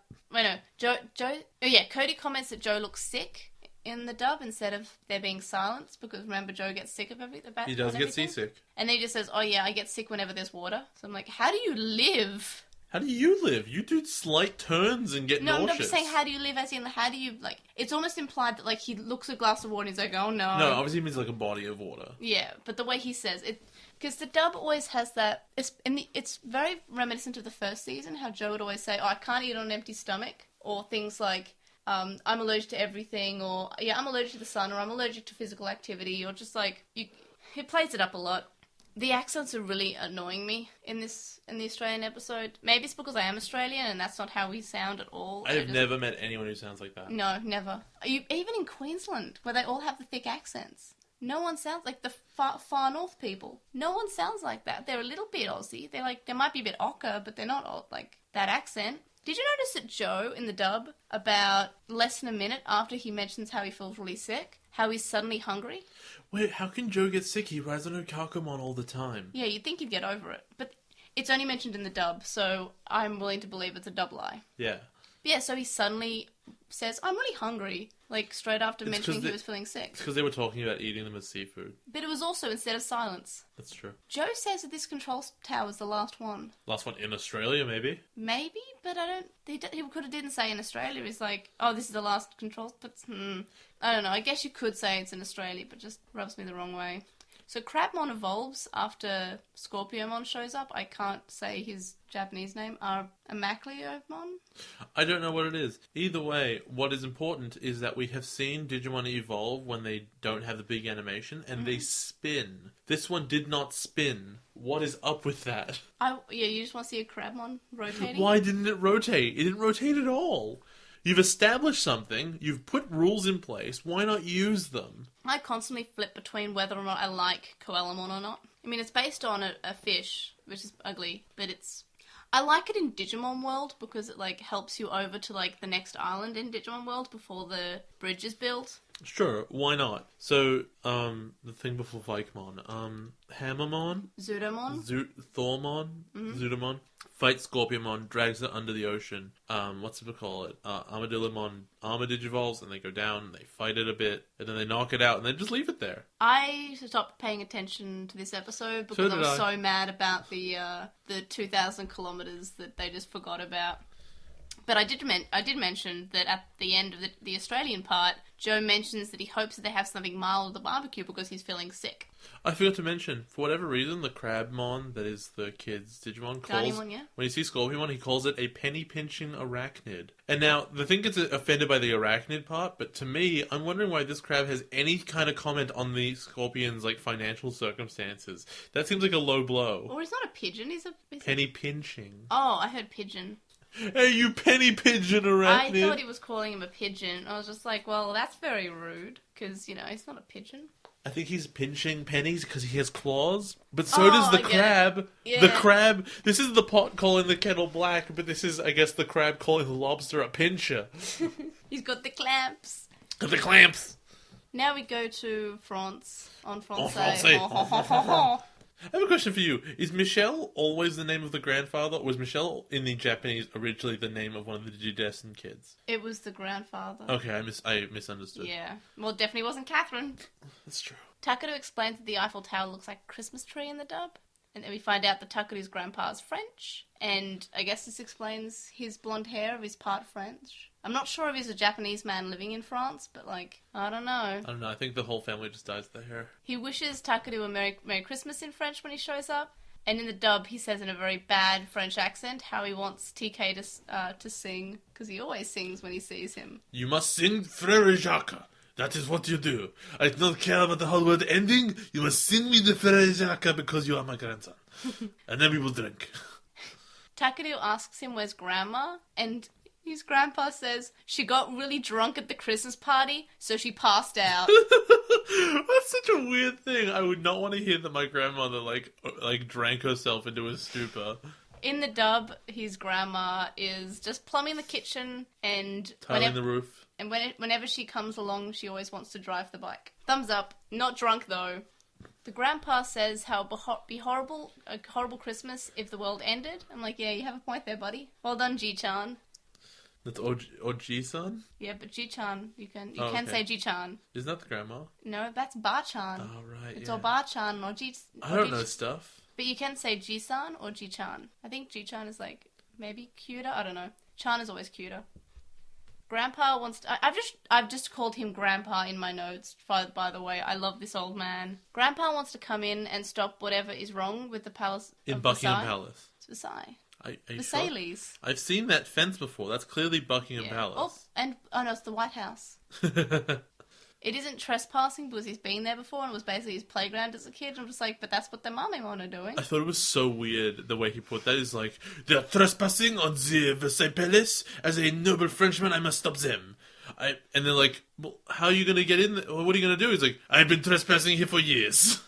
Cody comments that Joe looks sick in the dub instead of there being silence, because remember, Joe gets sick of everything. He does get seasick. And then he just says, "Oh yeah, I get sick whenever there's water." So I'm like, how do you live How do you live? You do slight turns and get No, I'm nauseous. not just saying how do you live, as in how do you, like, it's almost implied that, like, he looks at a glass of water and he's like, oh no. No, obviously it means like a body of water. Yeah, but the way he says it, because the dub always has that, it's very reminiscent of the first season, how Joe would always say, oh, I can't eat on an empty stomach, or things like, I'm allergic to everything, or, yeah, I'm allergic to the sun, or I'm allergic to physical activity, or just like, he plays it up a lot. The accents are really annoying me in the Australian episode. Maybe it's because I am Australian and that's not how we sound at all. I have never met anyone who sounds like that. No, never. Even in Queensland, where they all have the thick accents, no one sounds like the far north people. No one sounds like that. They're a little bit Aussie. They're like, they might be a bit ochre, but they're not like that accent. Did you notice that Joe, in the dub, about less than a minute after he mentions how he feels really sick, how he's suddenly hungry? Wait, how can Joe get sick? He rides on a Punkmon all the time. Yeah, you'd think he'd get over it. But it's only mentioned in the dub, so I'm willing to believe it's a dub lie. Yeah. But yeah, so he suddenly says, I'm really hungry, like straight after mentioning he was feeling sick. It's because they were talking about eating them as seafood. But it was also instead of silence. That's true. Joe says that this control tower is the last one. Last one in Australia, maybe? Maybe, but I don't... He could have didn't say in Australia. He's like, oh, this is the last control... But, I don't know. I guess you could say it's in Australia, but just rubs me the wrong way. So Crabmon evolves after Scorpiomon shows up. I can't say his Japanese name. Amacleomon? I don't know what it is. Either way, what is important is that we have seen Digimon evolve when they don't have the big animation, and they spin. This one did not spin. What is up with that? Yeah, you just want to see a Crabmon rotating? Why didn't it rotate? It didn't rotate at all. You've established something, you've put rules in place, why not use them? I constantly flip between whether or not I like Koalamon or not. I mean, it's based on a fish, which is ugly, but I like it in Digimon World because it, like, helps you over to, like, the next island in Digimon World before the bridge is built. Sure, why not? So, the thing before Vikemon, Hammermon? Zudomon? Thormon? Zudomon? Fights Scorpiomon, drags it under the ocean. What's it call it? Armadillomon Armadigivolves, and they go down, and they fight it a bit, and then they knock it out, and then just leave it there. I stopped paying attention to this episode because I was so mad about the 2,000 kilometers that they just forgot about. But I did mention that at the end of the Australian part, Joe mentions that he hopes that they have something mild at the barbecue because he's feeling sick. I forgot to mention, for whatever reason, the Crabmon, that is the kid's Digimon, when you see Scorpiomon, he calls it a penny-pinching arachnid. And now, the thing gets offended by the arachnid part, but to me, I'm wondering why this crab has any kind of comment on the Scorpion's, like, financial circumstances. That seems like a low blow. Or he's not a pigeon, he's Penny-pinching. Oh, I heard pigeon. Hey, you penny pigeon arachnid! I thought he was calling him a pigeon. I was just like, well, that's very rude, because, he's not a pigeon. I think he's pinching pennies because he has claws, but so does the crab. Yeah. The crab, this is the pot calling the kettle black, but this is, I guess, the crab calling the lobster a pincher. He's got the clamps. Got the clamps! Now we go to France. En français. I have a question for you. Is Michel always the name of the grandfather, or was Michel in the Japanese originally the name of one of the Digidestined kids? It was the grandfather. Okay, I misunderstood. Yeah. Well, it definitely wasn't Catherine. That's true. Takaru explains that the Eiffel Tower looks like a Christmas tree in the dub. And then we find out that Takaru's grandpa is French. And I guess this explains his blonde hair of his part French. I'm not sure if he's a Japanese man living in France, but, like, I don't know. I don't know. I think the whole family just dyes their hair. He wishes Takaru a Merry Christmas in French when he shows up. And in the dub, he says in a very bad French accent how he wants TK to sing, because he always sings when he sees him. You must sing Frere Jacques. That is what you do. I don't care about the whole word ending. You must sing me the Frere Jacques because you are my grandson. And then we will drink. Takaru asks him where's Grandma, and his grandpa says she got really drunk at the Christmas party, so she passed out. That's such a weird thing. I would not want to hear that my grandmother like drank herself into a stupor. In the dub, his grandma is just plumbing the kitchen and tiling the roof. And whenever she comes along, she always wants to drive the bike. Thumbs up. Not drunk though. The grandpa says how it'd be a horrible Christmas if the world ended. I'm like, yeah, you have a point there, buddy. Well done, Ji-chan. That's Oji-san? Yeah, but Ji-chan, you can say Ji-chan. Isn't that the grandma? No, that's Ba-chan. Oh, right, It's or Ba-chan or Ji... I don't know stuff. But you can say Ji-san or Ji-chan. I think Ji-chan is like maybe cuter. I don't know. Chan is always cuter. Grandpa wants to... I've just called him Grandpa in my notes, by the way. I love this old man. Grandpa wants to come in and stop whatever is wrong with the palace in Buckingham Palace. It's Versailles. Versailles. Sure? I've seen that fence before. That's clearly Buckingham Palace. Oh no, it's the White House. It isn't trespassing because he's been there before and it was basically his playground as a kid. I'm just like, but that's what the Mamemon are doing. I thought it was so weird the way he put that. Is like, they're trespassing on the Versailles Palace. As a noble Frenchman, I must stop them. And they're like, well, how are you going to get in there? What are you going to do? He's like, I've been trespassing here for years.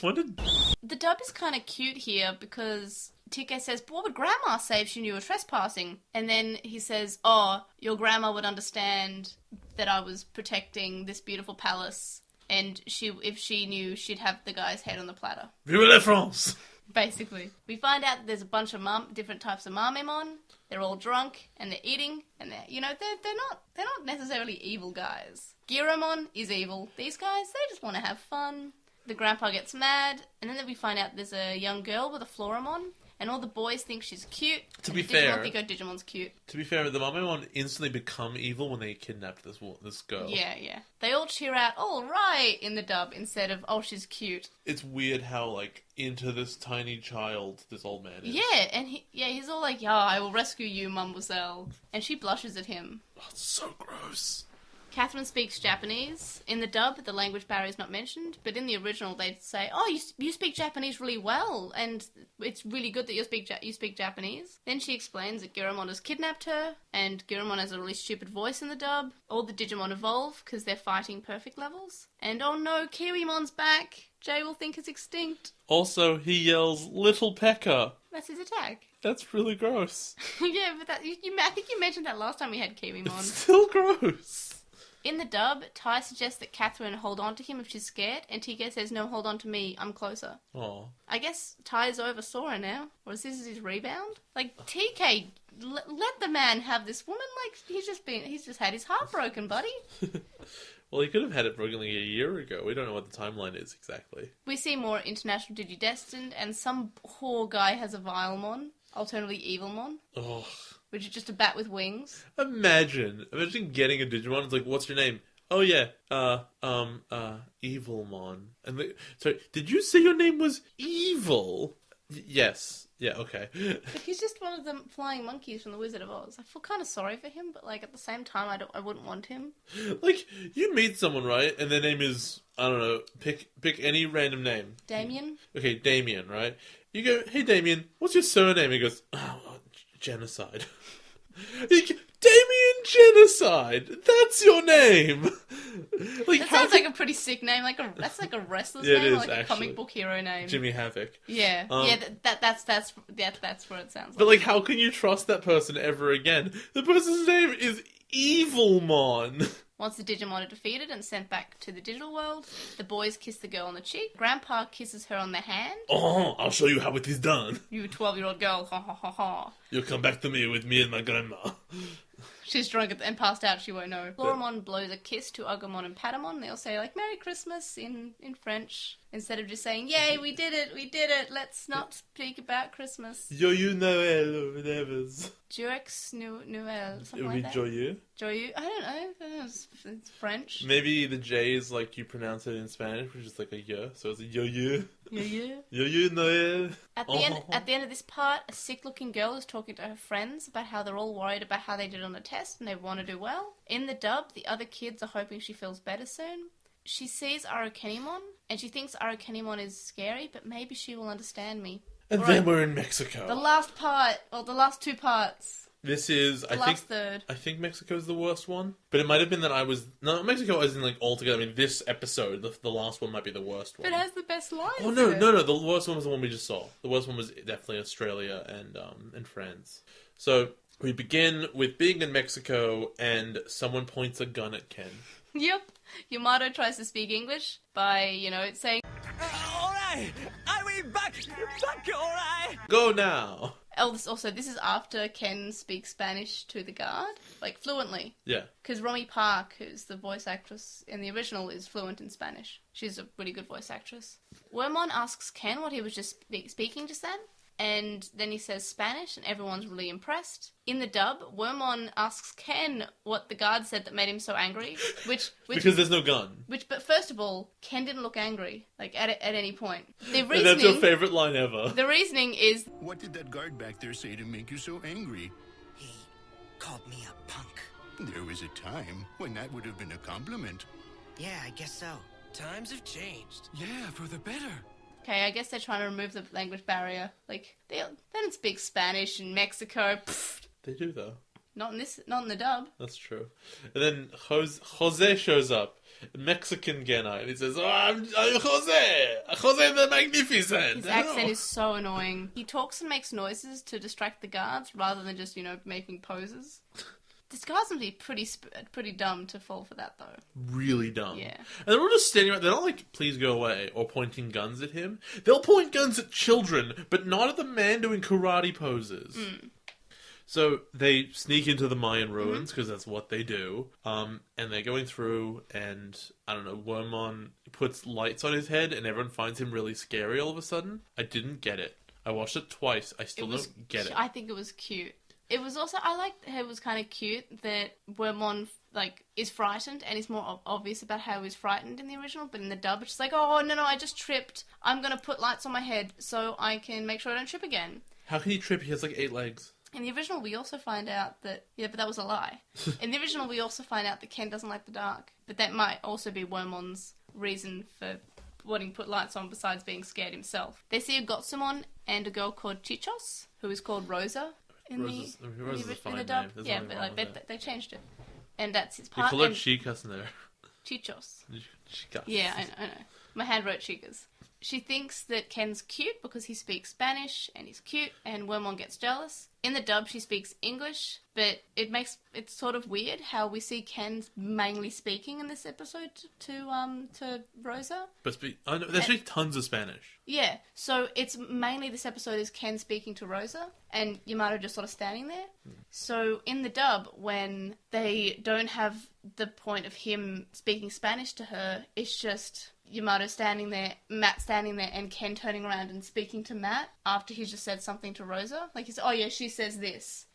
The dub is kind of cute here because TK says, but what would Grandma say if she knew you were trespassing? And then he says, oh, your grandma would understand that I was protecting this beautiful palace, and if she knew, she'd have the guy's head on the platter. Vive la France! Basically. We find out that there's a bunch of different types of Mamemon. They're all drunk, and they're eating, and they're not necessarily evil guys. Giromon is evil. These guys, they just want to have fun. The grandpa gets mad, and then we find out there's a young girl with a Floramon, and all the boys think she's cute. To be fair, think Digimon's cute. To be fair, the Mamemon instantly become evil when they kidnapped this girl. Yeah. They all cheer out, all right, in the dub, instead of, oh, she's cute. It's weird how, like, into this tiny child this old man is. Yeah, and he's all like, yeah, I will rescue you, Mademoiselle. And she blushes at him. Oh, it's so gross. Catherine speaks Japanese. In the dub, the language barrier is not mentioned, but in the original, they'd say, oh, you speak Japanese really well, and it's really good that you speak Japanese. Then she explains that Giromon has kidnapped her, and Giromon has a really stupid voice in the dub. All the Digimon evolve, because they're fighting perfect levels. And oh no, Kiwimon's back! Jay will think it's extinct. Also, he yells, Little Pecker. That's his attack. That's really gross. Yeah, but I think you mentioned that last time we had Kiwimon. It's still gross. In the dub, Tai suggests that Catherine hold on to him if she's scared, and TK says, no, hold on to me, I'm closer. Aww. I guess Tai's over Sora now, or is this his rebound? Like, TK, let the man have this woman, like, he's just had his heart broken, buddy. Well, he could have had it broken like a year ago. We don't know what the timeline is exactly. We see more International Digidestined, and some poor guy has a Vilemon, alternatively Evilmon. Oh. Which is just a bat with wings. Imagine getting a Digimon. It's like, what's your name? Oh yeah, Evilmon. And sorry, did you say your name was Evil? Yes. Yeah. Okay. But he's just one of the flying monkeys from the Wizard of Oz. I feel kind of sorry for him, but like at the same time, I wouldn't want him. Like, you meet someone, right, and their name is, I don't know, pick any random name. Damien. Okay, Damien, right? You go, hey Damien, what's your surname? He goes, oh, Genocide. Damien Genocide. That's your name. Like, that sounds like a pretty sick name. That's like a wrestler's name, or like a comic book hero name. Jimmy Havoc. Yeah, that's what it sounds like. But like, how can you trust that person ever again? The person's name is Evilmon. Once the Digimon are defeated and sent back to the digital world, the boys kiss the girl on the cheek. Grandpa kisses her on the hand. Oh, I'll show you how it is done. You 12-year-old girl, ha ha ha ha. You'll come back to me with me and my grandma. She's drunk and passed out, she won't know. Floramon blows a kiss to Agumon and Patamon. They'll say, like, Merry Christmas in French. Instead of just saying, yay, we did it, let's not speak about Christmas. Joyeux Noël or whatever. Joyeux Noël, something like that. Joyeux? Joyeux? I don't know. It's French. Maybe the J is like you pronounce it in Spanish, which is like a Y, so it's a Joyeux. Joyeux? Joyeux Noël. At the end of this part, a sick-looking girl is talking to her friends about how they're all worried about how they did on the test and they want to do well. In the dub, the other kids are hoping she feels better soon. She sees Arukenimon, and she thinks Arukenimon is scary, but maybe she will understand me. And then we're in Mexico. The last part, or the last two parts. This is, third. I think Mexico's the worst one. But it might have been that no, Mexico isn't like altogether. I mean, this episode, the last one might be the worst one. But it has the best lines. Oh, no. The worst one was the one we just saw. The worst one was definitely Australia and France. So, we begin with being in Mexico, and someone points a gun at Ken. Yep. Yamato tries to speak English by, saying, alright, I will back, alright. Go now. Also, this is after Ken speaks Spanish to the guard, like, fluently. Yeah. Because Romy Park, who's the voice actress in the original, is fluent in Spanish. She's a really good voice actress. Wormmon asks Ken what he was just speaking just then, and then he says Spanish, and everyone's really impressed. In the dub, Wormmon asks Ken what the guard said that made him so angry, which Because there's no gun. but first of all, Ken didn't look angry, like, at any point. The And that's your favourite line ever. The reasoning is... What did that guard back there say to make you so angry? He called me a punk. There was a time when that would have been a compliment. Yeah, I guess so. Times have changed. Yeah, for the better. Okay, I guess they're trying to remove the language barrier. Like, they don't speak Spanish in Mexico. Pfft. They do, though. Not in the dub. That's true. And then Jose shows up, Mexican guy, and he says, "Oh, I'm Jose the Magnificent." His accent is so annoying. He talks and makes noises to distract the guards rather than just, making poses. This guard's gonna be pretty dumb to fall for that, though. Really dumb. Yeah. And they're all just standing around. They're not like, "Please go away," or pointing guns at him. They'll point guns at children, but not at the man doing karate poses. So they sneak into the Mayan ruins, because that's what they do. And they're going through, and, I don't know, Wormmon puts lights on his head, and everyone finds him really scary all of a sudden. I didn't get it. I watched it twice. I still don't get it. I think it was cute. It was also, I liked how it was kind of cute that Wormmon, is frightened, and he's more obvious about how he's frightened in the original, but in the dub, it's just like, oh, no, I just tripped. I'm gonna put lights on my head so I can make sure I don't trip again. How can he trip? He has, 8 legs. In the original, we also find out that... Yeah, but that was a lie. In the original, we also find out that Ken doesn't like the dark. But that might also be Wormmon's reason for wanting to put lights on besides being scared himself. They see a Gotsumon and a girl called Chichos, who is called Rosa in Rosa's a fine the dub. name. There's Yeah, nothing but wrong with they changed it. And that's his They part. call her and Chicas in there. Chichos. Chicas. Yeah, I know. My hand wrote Chicas. She thinks that Ken's cute because he speaks Spanish and he's cute, and Wormmon gets jealous. In the dub, she speaks English, but it's sort of weird how we see Ken mainly speaking in this episode to Rosa. But they speak tons of Spanish. Yeah, so it's mainly this episode is Ken speaking to Rosa, and Yamato just sort of standing there. So in the dub, when they don't have the point of him speaking Spanish to her, it's just Yamato standing there, Matt standing there, and Ken turning around and speaking to Matt after he's just said something to Rosa. Like, he's, oh yeah, she says this.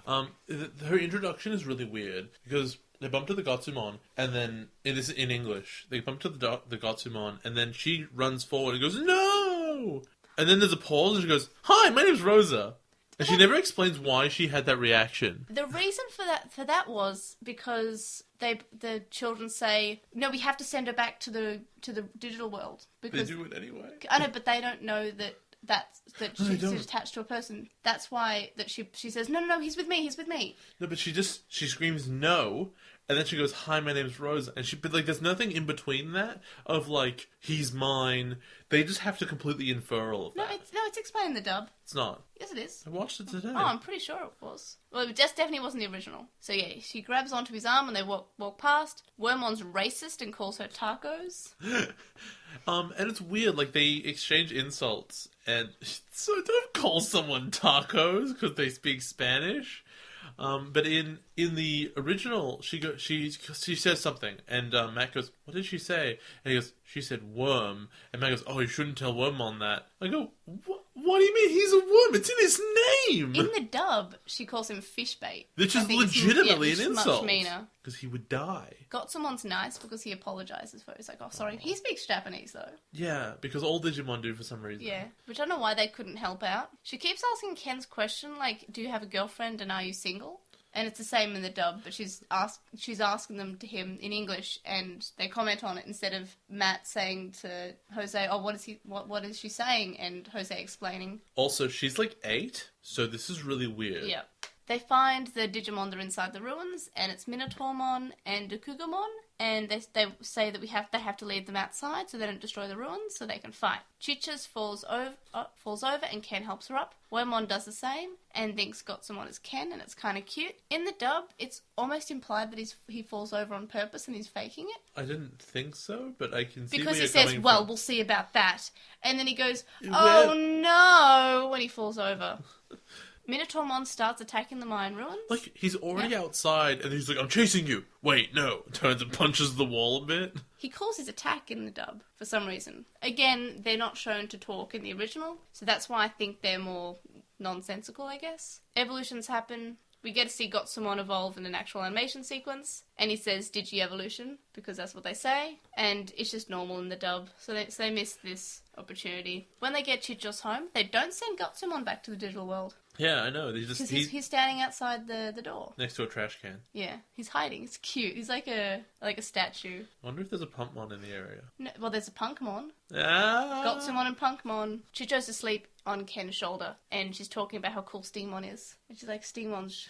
Her introduction is really weird, because they bump to the Gotsumon, and then it is in English. They bump to the Gotsumon, and then she runs forward and goes, "No!" And then there's a pause, and she goes, "Hi, my name's Rosa." And she never explains why she had that reaction. The reason for that was because the children say, "No, we have to send her back to the digital world." Because They do it anyway. I know, but they don't know that they she's don't. attached to a person. That's why that she says, no, he's with me. No, but she screams no, and then she goes, "Hi, my name's Rosa," and but there's nothing in between that of he's mine. They just have to completely infer all of that. It's explained in the dub. It's not. Yes, it is. I watched it today. Oh, I'm pretty sure it was. Well, it just definitely wasn't the original. So yeah, she grabs onto his arm and they walk past. Wormmon's racist and calls her tacos. And it's weird. They exchange insults, and so don't call someone tacos because they speak Spanish. But in the original, she says something, and Matt goes, "What did she say?" And he goes, "She said worm." And Matt goes, "Oh, you shouldn't tell Wormmon that." I go, What do you mean? He's a worm. It's in his name. In the dub, she calls him fish bait. Which is legitimately an insult. Much meaner. Because he would die. Gotsumon's nice because he apologizes for it. He's like, "Oh, sorry." He speaks Japanese though. Yeah, because all Digimon do for some reason. Yeah, which I don't know why they couldn't help out. She keeps asking Ken's question, "Do you have a girlfriend and are you single?" And it's the same in the dub, but she's asking them to him in English, and they comment on it instead of Matt saying to Jose, "Oh, what is she saying?" and Jose explaining. Also, she's 8, so this is really weird. Yeah. They find the Digimon that are inside the ruins, and it's Minotaurmon and Dokugamon, and they say that they have to leave them outside so they don't destroy the ruins, so they can fight. Chichas falls over, and Ken helps her up. Wormmon does the same, and thinks Gotsumon is Ken, and it's kind of cute. In the dub, it's almost implied that he falls over on purpose and he's faking it. I didn't think so, but I can see because where he you're says, coming "Well, from. we'll see about that," and then he goes, "Oh no!" when he falls over. Minotaurmon starts attacking the Mayan ruins. He's already outside, and he's like, "I'm chasing you." Wait, no. Turns and punches the wall a bit. He calls his attack in the dub for some reason. Again, they're not shown to talk in the original, so that's why I think they're more nonsensical, I guess. Evolutions happen. We get to see Gotsumon evolve in an actual animation sequence, and he says Digi-evolution, because that's what they say, and it's just normal in the dub, so they miss this opportunity. When they get Chicho's home, they don't send Gotsumon back to the digital world. Yeah, I know. Because he's standing outside the door. Next to a trash can. Yeah, he's hiding. It's cute. He's like a statue. I wonder if there's a Punkmon in the area. No, well, there's a Punkmon. Ah! Gotsumon and Punkmon. Chicho's asleep on Ken's shoulder, and she's talking about how cool Steamon is. And she's like, Steamon's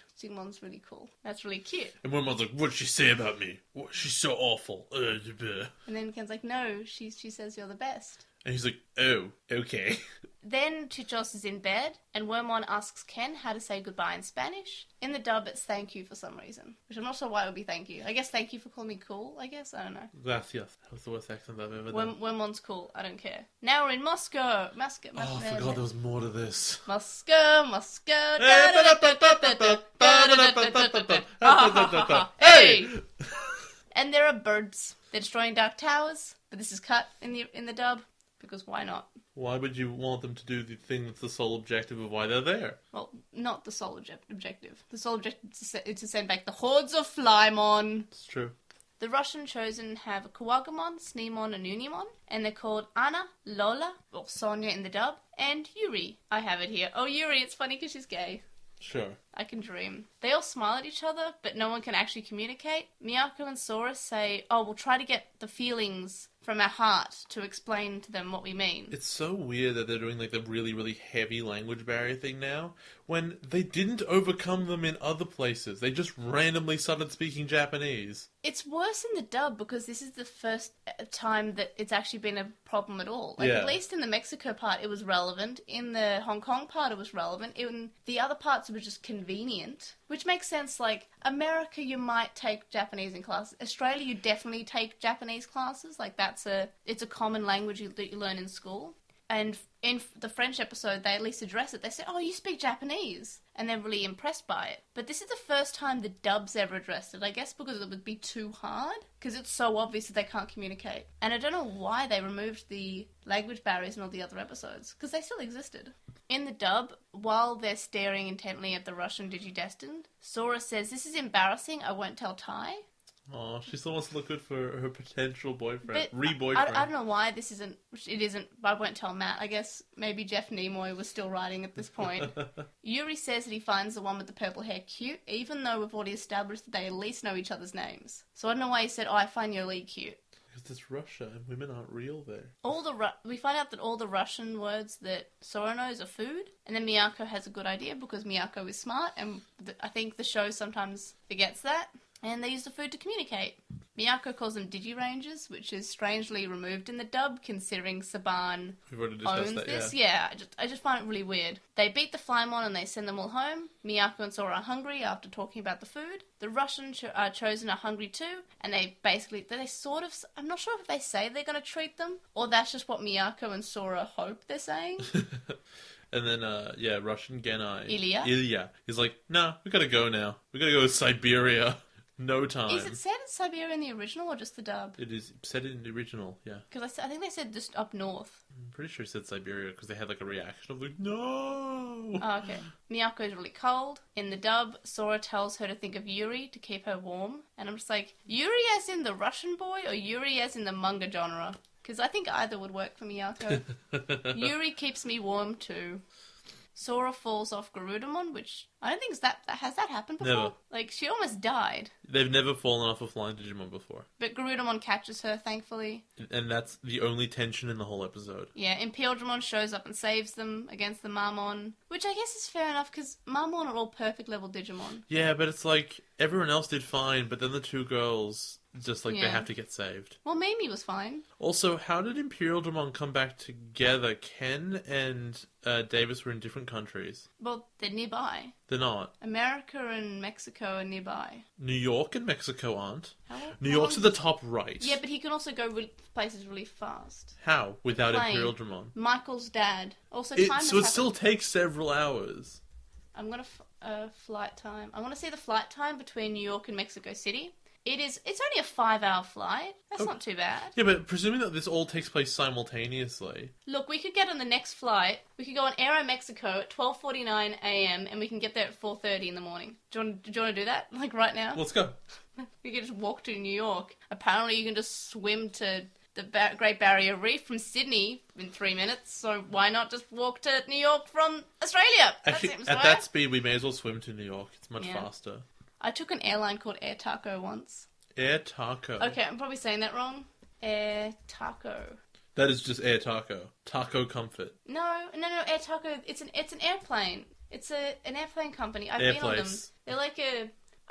really cool. That's really cute. And Wormon's like, what'd she say about me? She's so awful. And then Ken's like, no, she says you're the best. And he's like, oh, okay. Then Chichos is in bed, and Wormon asks Ken how to say goodbye in Spanish. In the dub, it's thank you for some reason, which I'm not sure why it would be thank you. I guess thank you for calling me cool, I guess? I don't know. Gracias. That was the worst accent I've ever done. Wormon's cool. I don't care. Now we're in Moscow. Oh, I forgot there was more to this. Moscow. Hey! And there are birds. They're destroying Dark Towers, but this is cut in the dub, because why not? Why would you want them to do the thing that's the sole objective of why they're there? Well, not the sole objective. The sole objective is to send back the hordes of Flymon. It's true. The Russian chosen have a Kawagamon, Sneemon, and Unimon, and they're called Anna, Lola, or Sonia in the dub, and Yuri. I have it here. Oh, Yuri, it's funny because she's gay. Sure. I can dream. They all smile at each other, but no one can actually communicate. Miyako and Sora say, oh, we'll try to get the feelings from our heart to explain to them what we mean. It's so weird that they're doing like the really, really heavy language barrier thing now, when they didn't overcome them in other places. They just randomly started speaking Japanese. It's worse in the dub because this is the first time that it's actually been a problem at all. Like, Yeah. At least in the Mexico part, it was relevant. In the Hong Kong part, it was relevant. In the other parts, it was just convenient. Which makes sense, like, America, you might take Japanese in classes. Australia, you definitely take Japanese classes. Like, it's a common language that you learn in school. And in the French episode, they at least address it. They say, oh, you speak Japanese. And they're really impressed by it. But this is the first time the dub's ever addressed it. I guess because it would be too hard. Because it's so obvious that they can't communicate. And I don't know why they removed the language barriers in all the other episodes. Because they still existed. In the dub, while they're staring intently at the Russian Digidestined, Sora says, this is embarrassing, I won't tell Ty. Oh, she still wants to look good for her potential boyfriend. But Re-boyfriend. I don't know why this isn't, it isn't, I won't tell Matt. I guess maybe Jeff Nimoy was still writing at this point. Yuri says that he finds the one with the purple hair cute, even though we've already established that they at least know each other's names. So I don't know why he said, oh, I find Yoli cute. Because it's Russia and women aren't real there. We find out that all the Russian words that Sora knows are food, and then Miyako has a good idea because Miyako is smart, and I think the show sometimes forgets that. And they use the food to communicate. Miyako calls them Digi-Rangers, which is strangely removed in the dub, considering Saban We've already discussed owns that, this. yeah. I just find it really weird. They beat the Flymon and they send them all home. Miyako and Sora are hungry after talking about the food. The Russian chosen are hungry too, and they sort of, I'm not sure if they say they're going to treat them, or that's just what Miyako and Sora hope they're saying. And then, Russian Genai. Ilya. He's like, nah, we gotta go now. We gotta go to Siberia. No time. Is it said in Siberia in the original or just the dub? It is said in the original, yeah. Because I think they said just up north. I'm pretty sure it said Siberia because they had like a reaction of like, no! Oh, okay. Miyako is really cold. In the dub, Sora tells her to think of Yuri to keep her warm. And I'm just like, Yuri as in the Russian boy or Yuri as in the manga genre? Because I think either would work for Miyako. Yuri keeps me warm too. Sora falls off Garudamon, which I don't think has that happened before. Never. Like, she almost died. They've never fallen off a flying Digimon before. But Garudamon catches her, thankfully. And that's the only tension in the whole episode. Yeah, Imperialdramon shows up and saves them against the Marmon, which I guess is fair enough, because Marmon are all perfect level Digimon. Yeah, but it's like, everyone else did fine, but then the two girls, just like, they have to get saved. Well, Mimi was fine. Also, how did Imperialdramon come back together? Ken and Davis were in different countries. Well, they're nearby. They're not. America and Mexico are nearby. New York and Mexico aren't. How New York's long- at the top right. Yeah, but he can also go places really fast. How? Without Plane. Imperialdramon? Michael's dad. Also, So has it happened. still takes several hours. I'm gonna flight time. I want to see the flight time between New York and Mexico City, It's only a 5-hour flight. That's not too bad. Yeah, but presuming that this all takes place simultaneously. Look, we could get on the next flight. We could go on Aeromexico at 12:49 a.m. and we can get there at 4:30 in the morning. Do you want to do that? Like right now? Let's go. We could just walk to New York. Apparently you can just swim to the Great Barrier Reef from Sydney in 3 minutes, so why not just walk to New York from Australia? Actually, at that speed, we may as well swim to New York. It's much faster. I took an airline called Air Taco once. Air Taco. Okay, I'm probably saying that wrong. Air Taco. That is just Air Taco. Taco Comfort. No, Air Taco. It's an airplane. It's an airplane company. I've been on them. They're like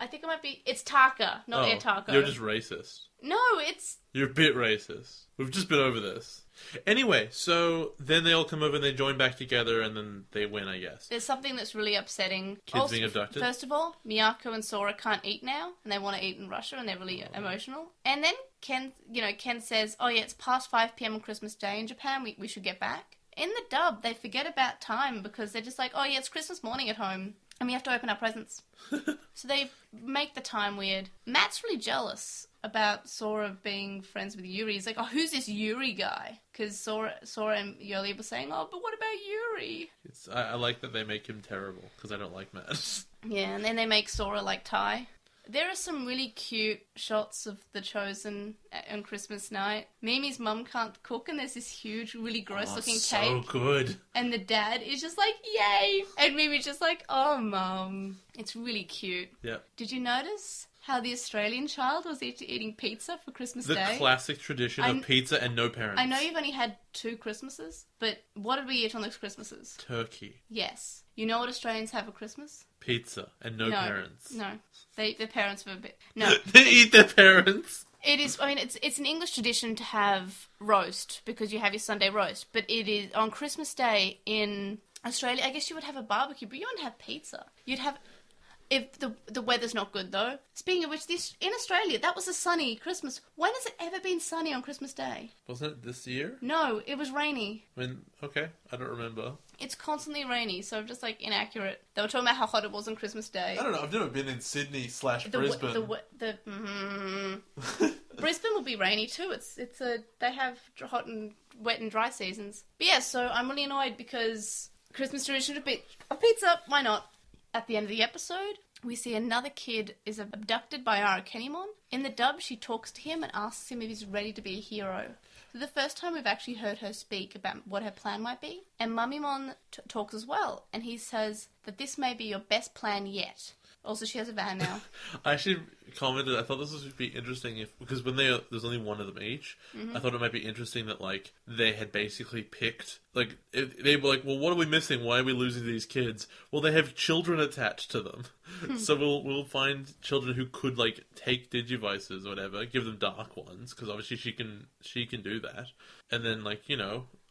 I think it might be. It's Taka, not Air Taco. You're just racist. No, it's. You're a bit racist. We've just been over this. Anyway, so then they all come over and they join back together and then they win, I guess. There's something that's really upsetting. Kids being abducted? First of all, Miyako and Sora can't eat now and they want to eat in Russia and they're really emotional. And then Ken says, oh yeah, it's past 5 p.m. on Christmas Day in Japan, we should get back. In the dub, they forget about time because they're just like, oh yeah, it's Christmas morning at home and we have to open our presents. So they make the time weird. Matt's really jealous about Sora being friends with Yuri. He's like, oh, who's this Yuri guy? Because Sora and Yoli were saying, oh, but what about Yuri? I like that they make him terrible, because I don't like Matt. Yeah, and then they make Sora like Tai. There are some really cute shots of the Chosen on Christmas night. Mimi's mum can't cook, and there's this huge, really gross-looking cake. So good. And the dad is just like, yay! And Mimi's just like, oh, Mum. It's really cute. Yeah. Did you notice how the Australian child was eating pizza for Christmas Day? The classic tradition of pizza and no parents. I know you've only had 2 Christmases, but what did we eat on those Christmases? Turkey. Yes. You know what Australians have for Christmas? Pizza and no parents. No. They eat their parents for a bit. No. They eat their parents? It is, I mean, it's an English tradition to have roast, because you have your Sunday roast, but it is, on Christmas Day in Australia, I guess you would have a barbecue, but you wouldn't have pizza. You'd have... If the weather's not good, though. Speaking of which, in Australia, that was a sunny Christmas. When has it ever been sunny on Christmas Day? Wasn't it this year? No, it was rainy. Okay, I don't remember. It's constantly rainy, so just, inaccurate. They were talking about how hot it was on Christmas Day. I don't know, I've never been in Sydney / Brisbane. Brisbane will be rainy, too. They have hot and wet and dry seasons. But yeah, so I'm really annoyed because Christmas tradition of pizza, why not? At the end of the episode, we see another kid is abducted by Arakenimon. In the dub, she talks to him and asks him if he's ready to be a hero. So the first time we've actually heard her speak about what her plan might be. And Mummymon talks as well. And he says that this may be your best plan yet. Also, she has a van now. I actually commented, I thought this would be interesting because when there's only one of them each, I thought it might be interesting that, they had basically picked, they were like, well, what are we missing? Why are we losing these kids? Well, they have children attached to them. So we'll find children who could, take Digivices or whatever, give them dark ones, because obviously she can do that. And then,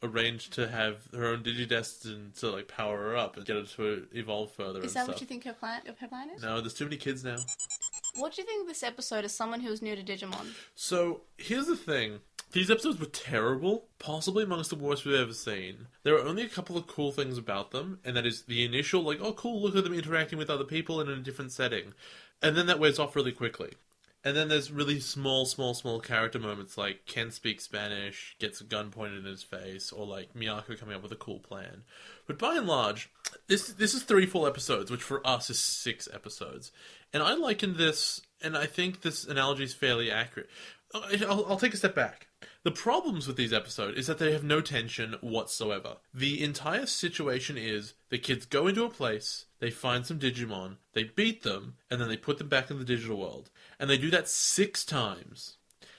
arrange to have her own Digidestin to power her up and get her to evolve further. Is that what you think her plan is? No, there's too many kids now. What do you think of this episode as someone who is new to Digimon? So, here's the thing. These episodes were terrible, possibly amongst the worst we've ever seen. There are only a couple of cool things about them, and that is the initial, oh cool, look at them interacting with other people in a different setting. And then that wears off really quickly. And then there's really small character moments like Ken speaks Spanish, gets a gun pointed in his face, or Miyako coming up with a cool plan. But by and large, this is 3 full episodes, which for us is 6 episodes. And I liken this, and I think this analogy is fairly accurate. I'll take a step back. The problems with these episodes is that they have no tension whatsoever. The entire situation is the kids go into a place, they find some Digimon, they beat them, and then they put them back in the digital world. And they do that 6 times.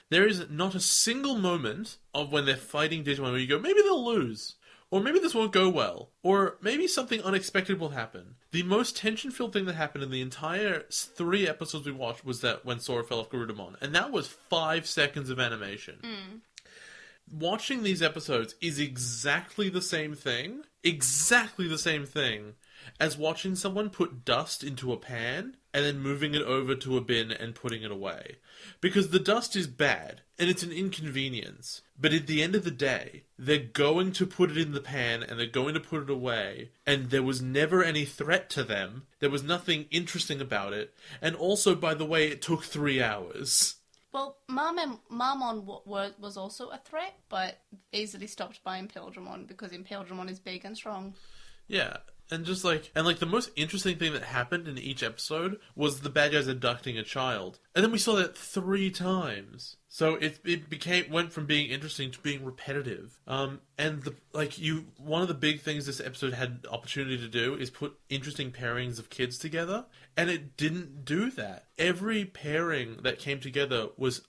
There is not a single moment of when they're fighting Digimon where you go, maybe they'll lose. Or maybe this won't go well. Or maybe something unexpected will happen. The most tension-filled thing that happened in the entire 3 episodes we watched was that when Sora fell off Garudamon. And that was 5 seconds of animation. Watching these episodes is exactly the same thing. Exactly the same thing as watching someone put dust into a pan and then moving it over to a bin and putting it away. Because the dust is bad. and it's an inconvenience. But at the end of the day, they're going to put it in the pan and they're going to put it away, and there was never any threat to them. There was nothing interesting about it. And also, by the way, it took 3 hours. Well, Marmon was also a threat, but easily stopped by Impeldramon because Impeldramon is big and strong. Yeah. And just like, the most interesting thing that happened in each episode was the bad guys abducting a child. And then we saw that 3 times. So it went from being interesting to being repetitive. And one of the big things this episode had opportunity to do is put interesting pairings of kids together. And it didn't do that. Every pairing that came together was,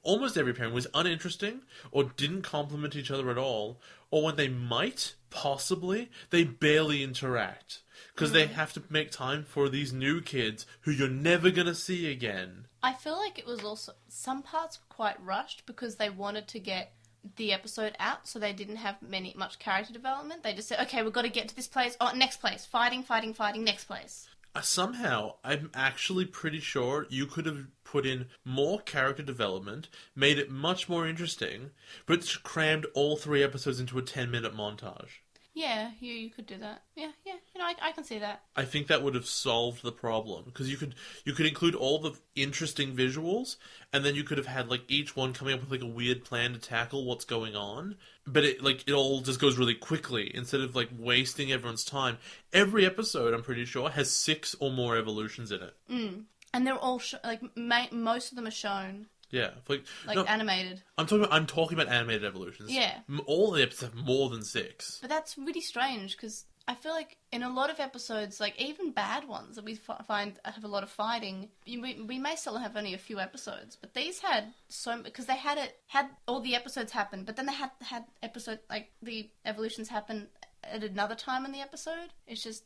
almost every pairing was uninteresting or didn't complement each other at all. Or when they might, possibly, they barely interact. Because they have to make time for these new kids who you're never going to see again. I feel like it was also... Some parts were quite rushed because they wanted to get the episode out, so they didn't have much character development. They just said, okay, we've got to get to this place. Oh, next place. Fighting, next place. Somehow, I'm actually pretty sure you could have put in more character development, made it much more interesting, but crammed all 3 episodes into a 10-minute montage. Yeah, you could do that. Yeah, I can see that. I think that would have solved the problem, because you could include all the interesting visuals, and then you could have had each one coming up with a weird plan to tackle what's going on. But it all just goes really quickly instead of wasting everyone's time. Every episode, I'm pretty sure, has 6 or more evolutions in it. And they're all most of them are shown. Yeah, no, animated. I'm talking about animated evolutions. Yeah, all the episodes have more than 6. But that's really strange because I feel like in a lot of episodes, even bad ones that we find have a lot of fighting, we may still have only a few episodes, but these had because they had all the episodes happen, but then they had episode the evolutions happen at another time in the episode. It's just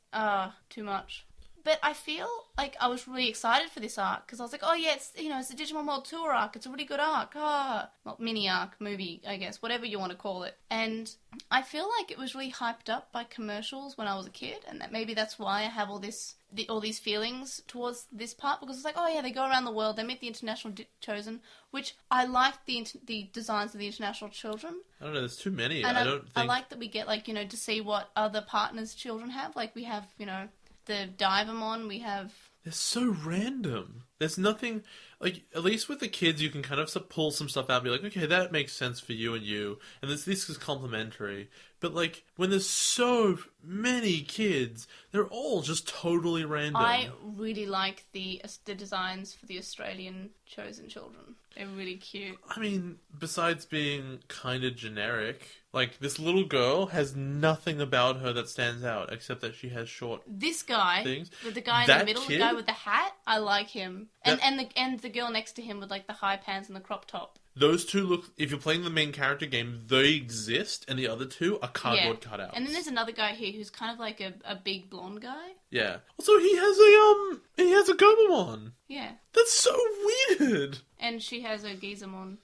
too much. But I feel like I was really excited for this arc because I was like, oh yeah, it's the Digimon World Tour arc. It's a really good arc. Well, mini arc, movie, I guess, whatever you want to call it. And I feel like it was really hyped up by commercials when I was a kid, and maybe that's why I have all these feelings towards this part, because it's oh yeah, they go around the world, they meet the international chosen, which I like the designs of the international children. I don't know, there's too many. And I like that we get to see what other partners' children have. We have the Divermon, we have... They're so random. There's nothing... at least with the kids, you can kind of pull some stuff out and be like, okay, that makes sense for you and you, and this is complementary. But, when there's so many kids, they're all just totally random. I really like the designs for the Australian chosen children. They're really cute. I mean, besides being kind of generic... this little girl has nothing about her that stands out, except that she has short This guy, things. The guy in the middle, the guy with the hat, I like him. And the girl next to him with, the high pants and the crop top. Those two look... If you're playing the main character game, they exist, and the other two are cardboard cutouts. And then there's another guy here who's kind of a big blonde guy. Yeah. Also, he has a Gomamon. Yeah. That's so weird. And she has a Gizamon.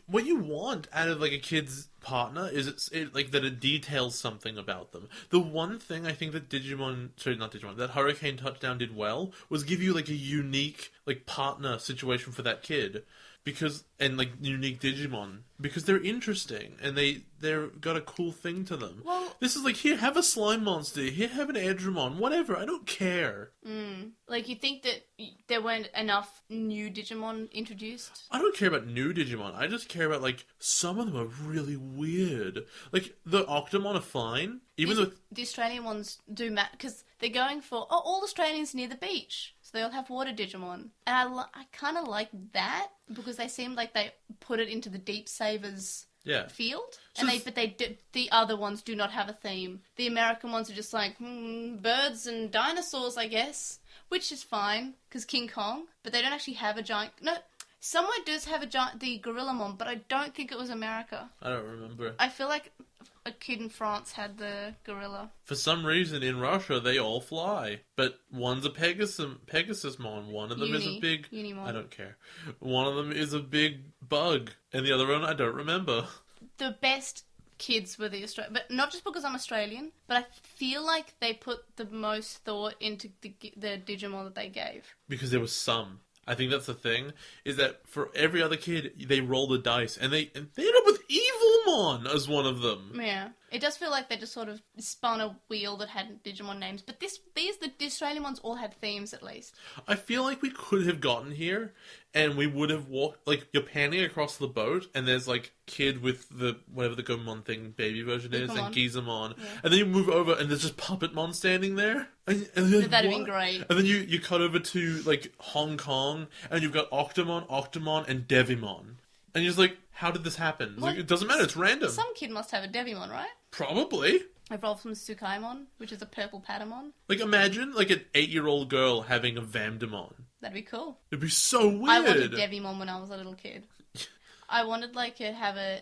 What you want out of, a kid's partner is that it details something about them. The one thing I think that that Hurricane Touchdown did well was give you, a unique, partner situation for that kid. Unique Digimon. Because they're interesting, and they're got a cool thing to them. Well... This is here, have a slime monster, here, have an Edgemon, whatever, I don't care. You think that there weren't enough new Digimon introduced? I don't care about new Digimon, I just care about, some of them are really weird. The Octomon are fine, even though... The Australian ones do matter, because they're going for, all Australians near the beach. So they all have water Digimon. And I kind of like that, because they seem like they put it into the Deep Savers field. So the other ones do not have a theme. The American ones are just birds and dinosaurs, I guess. Which is fine, because King Kong. But they don't actually have a giant... No, somewhere does have the Gorillamon, but I don't think it was America. I don't remember. I feel like a kid in France had the gorilla. For some reason, in Russia, they all fly. But one's a Pegasusmon, one of them is a big... Unimon. I don't care. One of them is a big bug, and the other one I don't remember. The best kids were the Australian... But not just because I'm Australian, but I feel like they put the most thought into the Digimon that they gave. Because there was some. I think that's the thing, is that for every other kid, they roll the dice, and they end up with Evilmon as one of them. Yeah. It does feel like they just sort of spun a wheel that had Digimon names. But the Australian ones all had themes, at least. I feel like we could have gotten here, and we would have walked, like, you're panning across the boat, and there's, like, kid with the, whatever the Gomon thing baby version is, and Gizamon, and then you move over, and there's just Puppetmon standing there. And That'd have been great. And then you cut over to, like, Hong Kong, and you've got Octomon, and Devimon. And you're just like, how did this happen? Well, like, it doesn't matter, it's random. Some kid must have a Devimon, right? Probably. Evolved from Tsukaimon, which is a purple Patamon. Like, imagine, like, an 8-year-old girl having a Vamdemon. That'd be cool. It'd be so weird. I wanted Devimon when I was a little kid. I wanted, like, to have a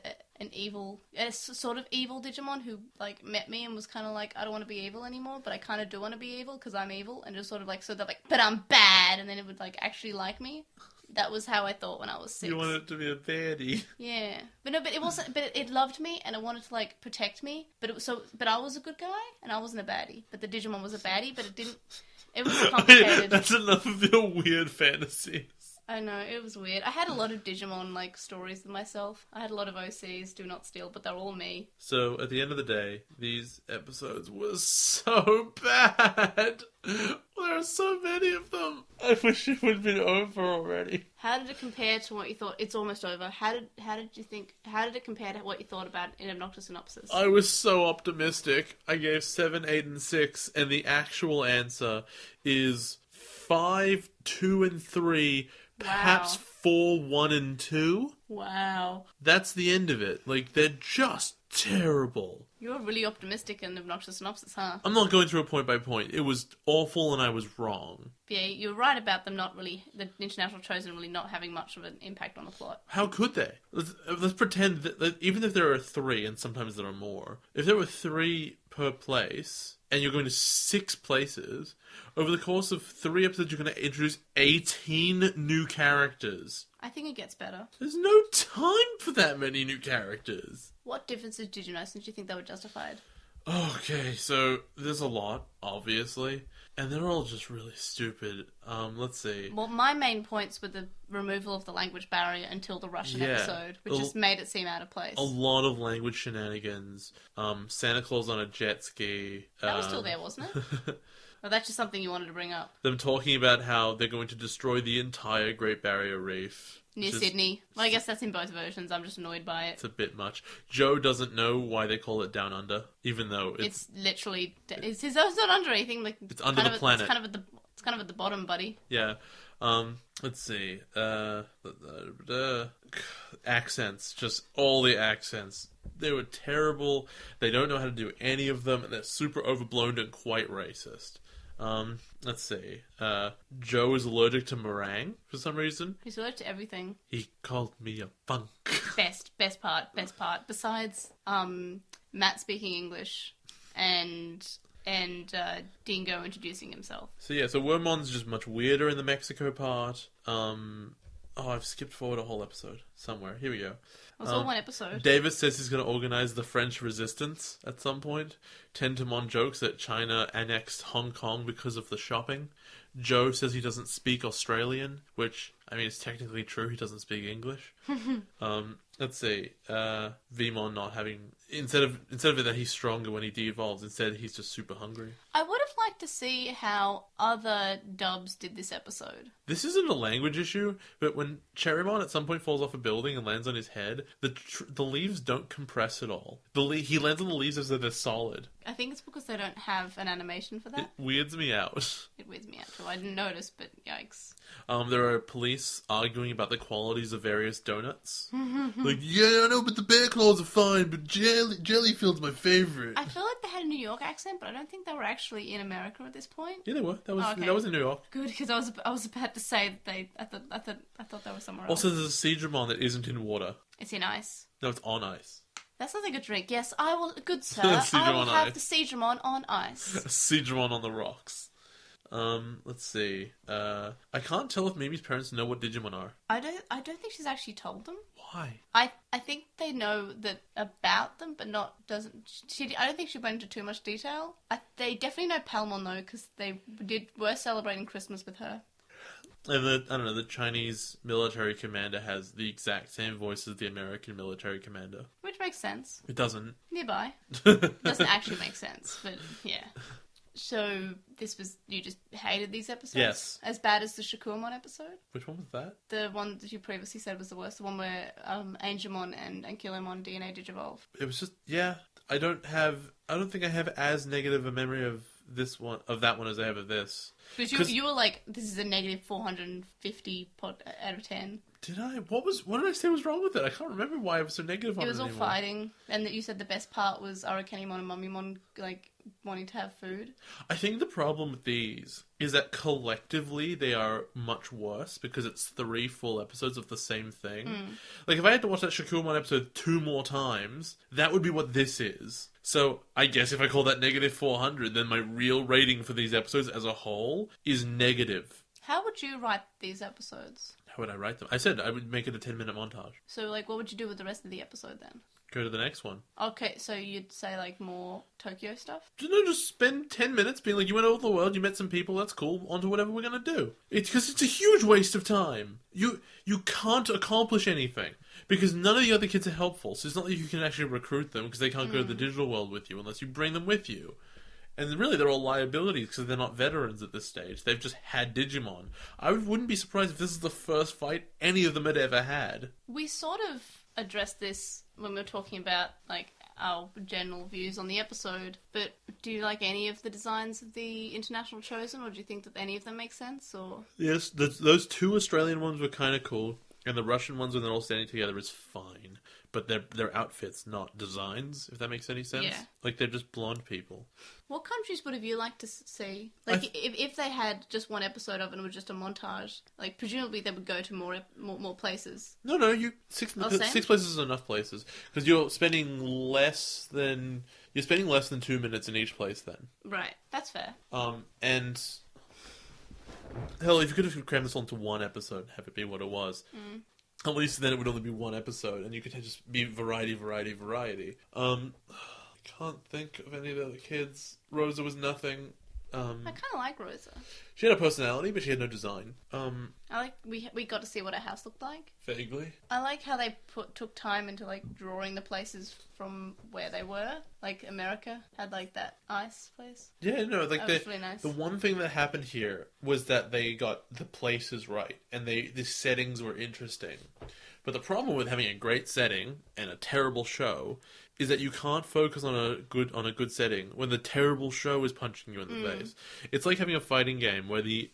sort of evil Digimon who, like, met me and was kind of like, I don't want to be evil anymore, but I kind of do want to be evil because I'm evil, and just sort of like, so they're like, but I'm bad, and then it would, like, actually like me. That was how I thought when I was 6. You wanted it to be a baddie. Yeah. But it wasn't, but it loved me, and it wanted to, like, protect me, but I was a good guy, and I wasn't a baddie. But the Digimon was a baddie, but it was complicated. That's enough of your weird fantasies. I know, it was weird. I had a lot of Digimon, like, stories with myself. I had a lot of OCs, Do Not Steal, but they're all me. So, at the end of the day, these episodes were so bad. There are so many of them. I wish it would have been over already. How did it compare to what you thought? It's almost over. How did it compare to what you thought about in Obnoxious Synopsis? I was so optimistic. I gave 7, 8, and 6, and the actual answer is 5, 2, and 3... Perhaps 4, 1, and 2? Wow. That's the end of it. Like, they're just terrible. You're really optimistic in Obnoxious Synopsis, huh? I'm not going through it point by point. It was awful and I was wrong. Yeah, you're right about them not really, the International Chosen really not having much of an impact on the plot. How could they? Let's pretend that even if there are 3, and sometimes there are more, if there were 3 per place, and you're going to 6 places, over the course of 3 episodes, you're going to introduce 18 new characters. I think it gets better. There's no time for that many new characters. What differences did you know since you think they were justified? Okay, so there's a lot, obviously, and they're all just really stupid. Let's see. Well, my main points were the removal of the language barrier until the Russian episode, which just made it seem out of place. A lot of language shenanigans. Santa Claus on a jet ski. That was still there, wasn't it? Or that's just something you wanted to bring up. Them talking about how they're going to destroy the entire Great Barrier Reef. Near Sydney. Well, I guess that's in both versions. I'm just annoyed by it. It's a bit much. Joe doesn't know why they call it Down Under, even though it's literally... It's not under anything. Like, it's under the planet. It's kind of at the bottom, buddy. Yeah. Let's see. Accents. Just all the accents. They were terrible. They don't know how to do any of them, and they're super overblown and quite racist. Let's see. Joe is allergic to meringue for some reason. He's allergic to everything. He called me a funk. Best part. Besides, Matt speaking English and Dingo introducing himself. So Wormon's just much weirder in the Mexico part. I've skipped forward a whole episode somewhere. Here we go. It was all one episode. Davis says he's going to organize the French resistance at some point. Tentamon jokes that China annexed Hong Kong because of the shopping. Joe says he doesn't speak Australian, which, I mean, it's technically true. He doesn't speak English. Let's see. Vmon not having... Instead of it that he's stronger when he de-evolves, instead he's just super hungry. I would have liked to see how other dubs did this episode. This isn't a language issue, but when Cherrymon at some point falls off a building and lands on his head, the leaves don't compress at all. He lands on the leaves as though they're solid. I think it's because they don't have an animation for that. It weirds me out. It weirds me out too. I didn't notice, but yikes. There are police arguing about the qualities of various donuts. Like, yeah, I know, but the bear claws are fine, but Jellyfield's my favorite. I feel like they had a New York accent, but I don't think they were actually in America at this point. Yeah, they were. That was in New York. Good, because I was about to say that I thought they were somewhere else. Also, there's a Seadramon that isn't in water. It's in ice. No, it's on ice. That sounds like a drink. Yes, I will. Good sir, I will have the Seadramon on ice. Seadramon on the rocks. Let's see. I can't tell if Mimi's parents know what Digimon are. I don't think she's actually told them. Why? I think they know that about them, but I don't think she went into too much detail. They definitely know Palmon though, because they were celebrating Christmas with her. And I don't know, the Chinese military commander has the exact same voice as the American military commander. Which makes sense. It doesn't. Nearby. Doesn't actually make sense, but yeah. So, you just hated these episodes? Yes. As bad as the Shakurmon episode? Which one was that? The one that you previously said was the worst. The one where Angemon and Ankylomon DNA digivolve. It was just, yeah. I don't think I have as negative a memory of that one as I have of this. Because you were like, this is a negative 450 out of 10. Did I? What did I say was wrong with it? I can't remember why I was so negative on it. It was all anymore. fighting, and that you said the best part was Arakenimon and Mummymon, like, wanting to have food. I think the problem with these is that collectively they are much worse because it's 3 full episodes of the same thing. Like, if I had to watch that Shakurmon episode 2 more times, that would be what this is. So, I guess if I call that negative 400, then my real rating for these episodes as a whole is negative. How would you write these episodes? How would I write them? I said I would make it a 10-minute montage. So, like, what would you do with the rest of the episode then? Go to the next one. Okay, so you'd say, like, more Tokyo stuff? Just spend 10 minutes being like, you went over the world, you met some people, that's cool, on to whatever we're going to do. Because it's a huge waste of time. You can't accomplish anything. Because none of the other kids are helpful. So it's not like you can actually recruit them because they can't go to the digital world with you unless you bring them with you. And really, they're all liabilities because they're not veterans at this stage. They've just had Digimon. I wouldn't be surprised if this is the first fight any of them had ever had. We sort of addressed this when we were talking about, like, our general views on the episode, but do you like any of the designs of the International Chosen, or do you think that any of them make sense, or...? Yes, those 2 Australian ones were kind of cool, and the Russian ones when they're all standing together is fine. But they're outfits, not designs, if that makes any sense. Yeah. Like, they're just blonde people. What countries would have you liked to see? Like, if they had just one episode of it and it was just a montage, like, presumably they would go to more places. No, 6 places is enough places. Because you're spending less than 2 minutes in each place then. Right, that's fair. And... hell, if you could have crammed this onto one episode and have it be what it was... At least then it would only be one episode, and you could just be variety. I can't think of any of the other kids. Rosa was nothing. I kind of like Rosa. She had a personality, but she had no design. I like we got to see what her house looked like. Vaguely. I like how they took time into, like, drawing the places from where they were. Like, America had, like, that ice place. Yeah, no, like, that was really nice. The one thing that happened here was that they got the places right, and the settings were interesting. But the problem with having a great setting and a terrible show is that you can't focus on a good setting when the terrible show is punching you in the face. It's like having a fighting game where the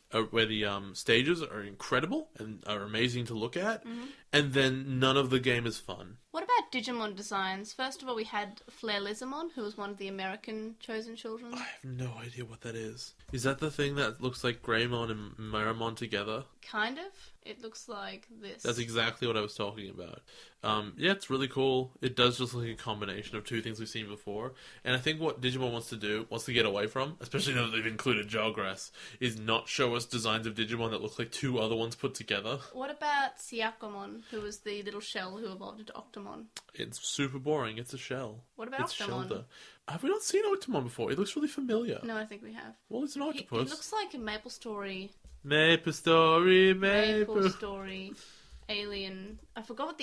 stages are incredible and are amazing to look at, and then none of the game is fun. What about Digimon designs? First of all, we had Flairlizamon, who was one of the American chosen children. I have no idea what that is. Is that the thing that looks like Greymon and Miramon together? Kind of. It looks like this. That's exactly what I was talking about. Yeah, it's really cool. It does just look like a combination of 2 things we've seen before. And I think what Digimon wants to get away from, especially now that they've included Jawgrass, is not show us designs of Digimon that look like 2 other ones put together. What about Siakomon, who was the little shell who evolved into Octomon? It's super boring. It's a shell. What about Octomon? Shelter. Have we not seen Octomon before? It looks really familiar. No, I think we have. Well, it's an octopus. It looks like a Maple Story. Maple Story. Alien. I forgot what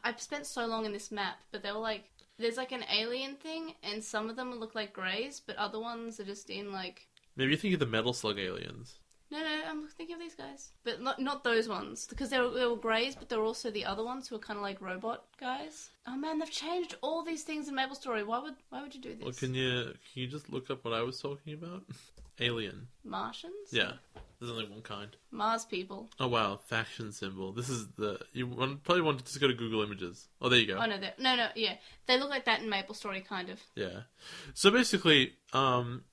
I've spent so long in this map, but they were like, there's like an alien thing, and some of them look like greys, but other ones are just in like... Maybe you're thinking of the Metal Slug aliens. No, I'm thinking of these guys. But not those ones, because they were greys, but there were also the other ones who are kind of like robot guys. Oh man, they've changed all these things in Maple Story. Why would you do this? Well, can you just look up what I was talking about? Alien. Martians? Yeah. There's only one kind. Mars people. Oh wow, faction symbol. This is probably want to just go to Google Images. Oh, there you go. Oh no, yeah. They look like that in Maple Story, kind of. Yeah. So basically,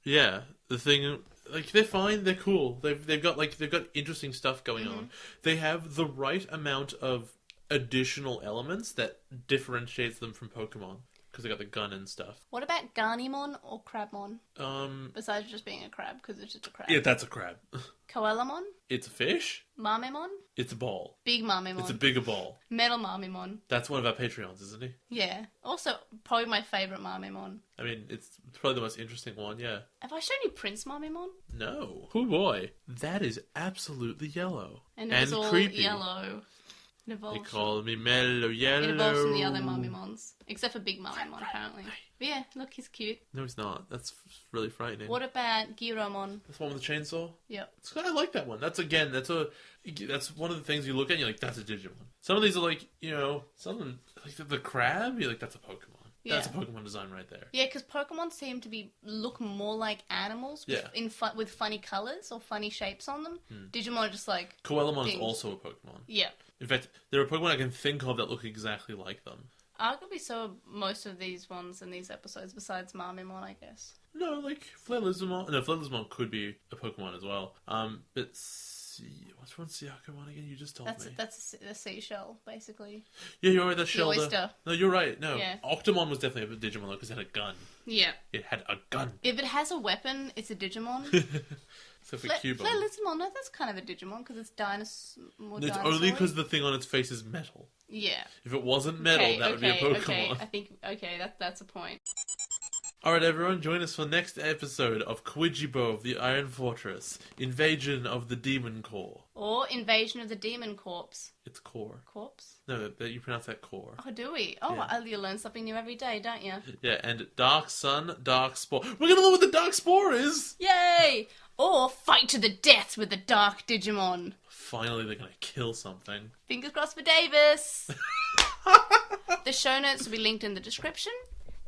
yeah, the thing, like, they're fine, they're cool. They've got interesting stuff going on. They have the right amount of additional elements that differentiates them from Pokemon. because they got the gun and stuff. What about Garnimon or Crabmon? Besides just being a crab, because it's just a crab. Yeah, that's a crab. Koalamon? It's a fish. Marmemon? It's a ball. Big Marmemon. It's a bigger ball. Metal Marmemon. That's one of our Patreons, isn't he? Yeah. Also, probably my favourite Marmemon. I mean, it's probably the most interesting one, yeah. Have I shown you Prince Marmemon? No. Oh boy. That is absolutely yellow. And it's all creepy. yellow. It They evolves. call me Mellow Yellow. It evolves from the other Marmemons. Except for Big Marmemon, apparently. But yeah, look, he's cute. No, he's not. That's really frightening. What about Giromon? That's the one with the chainsaw? Yep. I like that one. That's one of the things you look at and you're like, that's a Digimon. Some of these are like, something like the crab, you're like, that's a Pokemon. Yeah. That's a Pokemon design right there. Yeah, because Pokemon seem to look more like animals with funny colours or funny shapes on them. Digimon are just like Koalamon things. is also a Pokemon. Yeah. In fact, there are Pokemon I can think of that look exactly like them. Arguably so most of these ones in these episodes, besides Marmemon, I guess. No, like Flelizmon. No, Flelizmon could be a Pokemon as well. But what's one Syakomon again? You just told me. That's a seashell, basically. Yeah, you're right. That's The shell. oyster. No, you're right. No, Yeah. Octomon was definitely a Digimon though because it had a gun. Yeah. It had a gun. If it has a weapon, it's a Digimon. Except for Cubone. Flelizmon, no, that's kind of a Digimon because it's more It's dinosaur-y. only because the thing on its face is metal. Yeah. If it wasn't metal, that would be a Pokemon. Okay, I think that's a point. Alright everyone, join us for the next episode of Koijibo of the Iron Fortress, Invasion of the Demon Core. Or Invasion of the Demon Corpse. It's core. Corpse? No, you pronounce that core. Oh, do we? Oh, Yeah. you learn something new every day, don't you? Yeah, and Dark Sun, Dark Spore. We're gonna know what the Dark Spore is! Yay! Or fight to the death with the Dark Digimon. Finally, they're gonna kill something. Fingers crossed for Davis. The show notes will be linked in the description.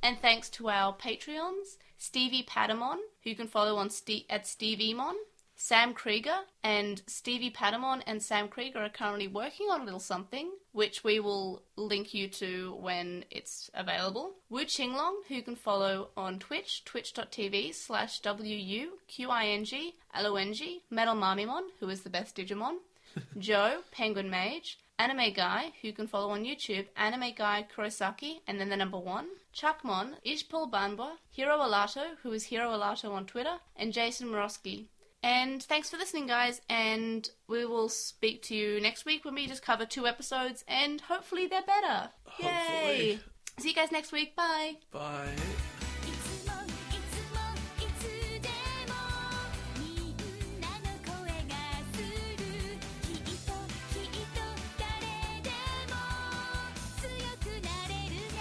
And thanks to our Patreons, Stevie Patamon, who you can follow on at StevieMon, Sam Krieger, and Stevie Patamon and Sam Krieger are currently working on a little something, which we will link you to when it's available. Wu Qinglong, who you can follow on Twitch, twitch.tv/WUQINGLONG, Metal Marmimon, who is the best Digimon, Joe, Penguin Mage, Anime Guy, who you can follow on YouTube, Anime Guy Kurosaki, and then the number 1, Chuckmon, Ishpul Banba, Hiro Alato, who is Hiro Alato on Twitter, and Jason Morosky. And thanks for listening, guys, and we will speak to you next week when we just cover 2 episodes, and hopefully they're better. Hopefully. Yay! See you guys next week. Bye! Bye. いつもいつでもみんなの声がするきっと誰でも強くなれるね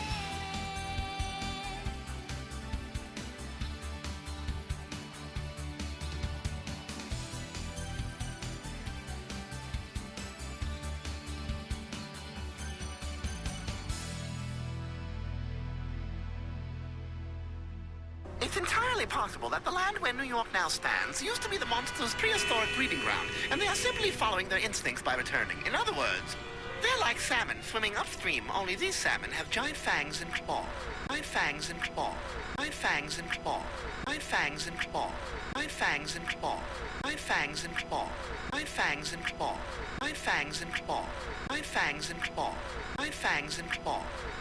It's entirely possible that the land where New York now stands used to be the monsters' prehistoric breeding ground, and they are simply following their instincts by returning. In other words, they're like salmon swimming upstream, only these salmon have giant fangs and claws. Giant fangs and claws. Giant fangs and claws. Giant fangs and claws. Giant fangs and claws. Giant fangs and claws. Giant fangs and claws. Giant fangs and claws. Giant fangs and claws. Giant fangs and claws.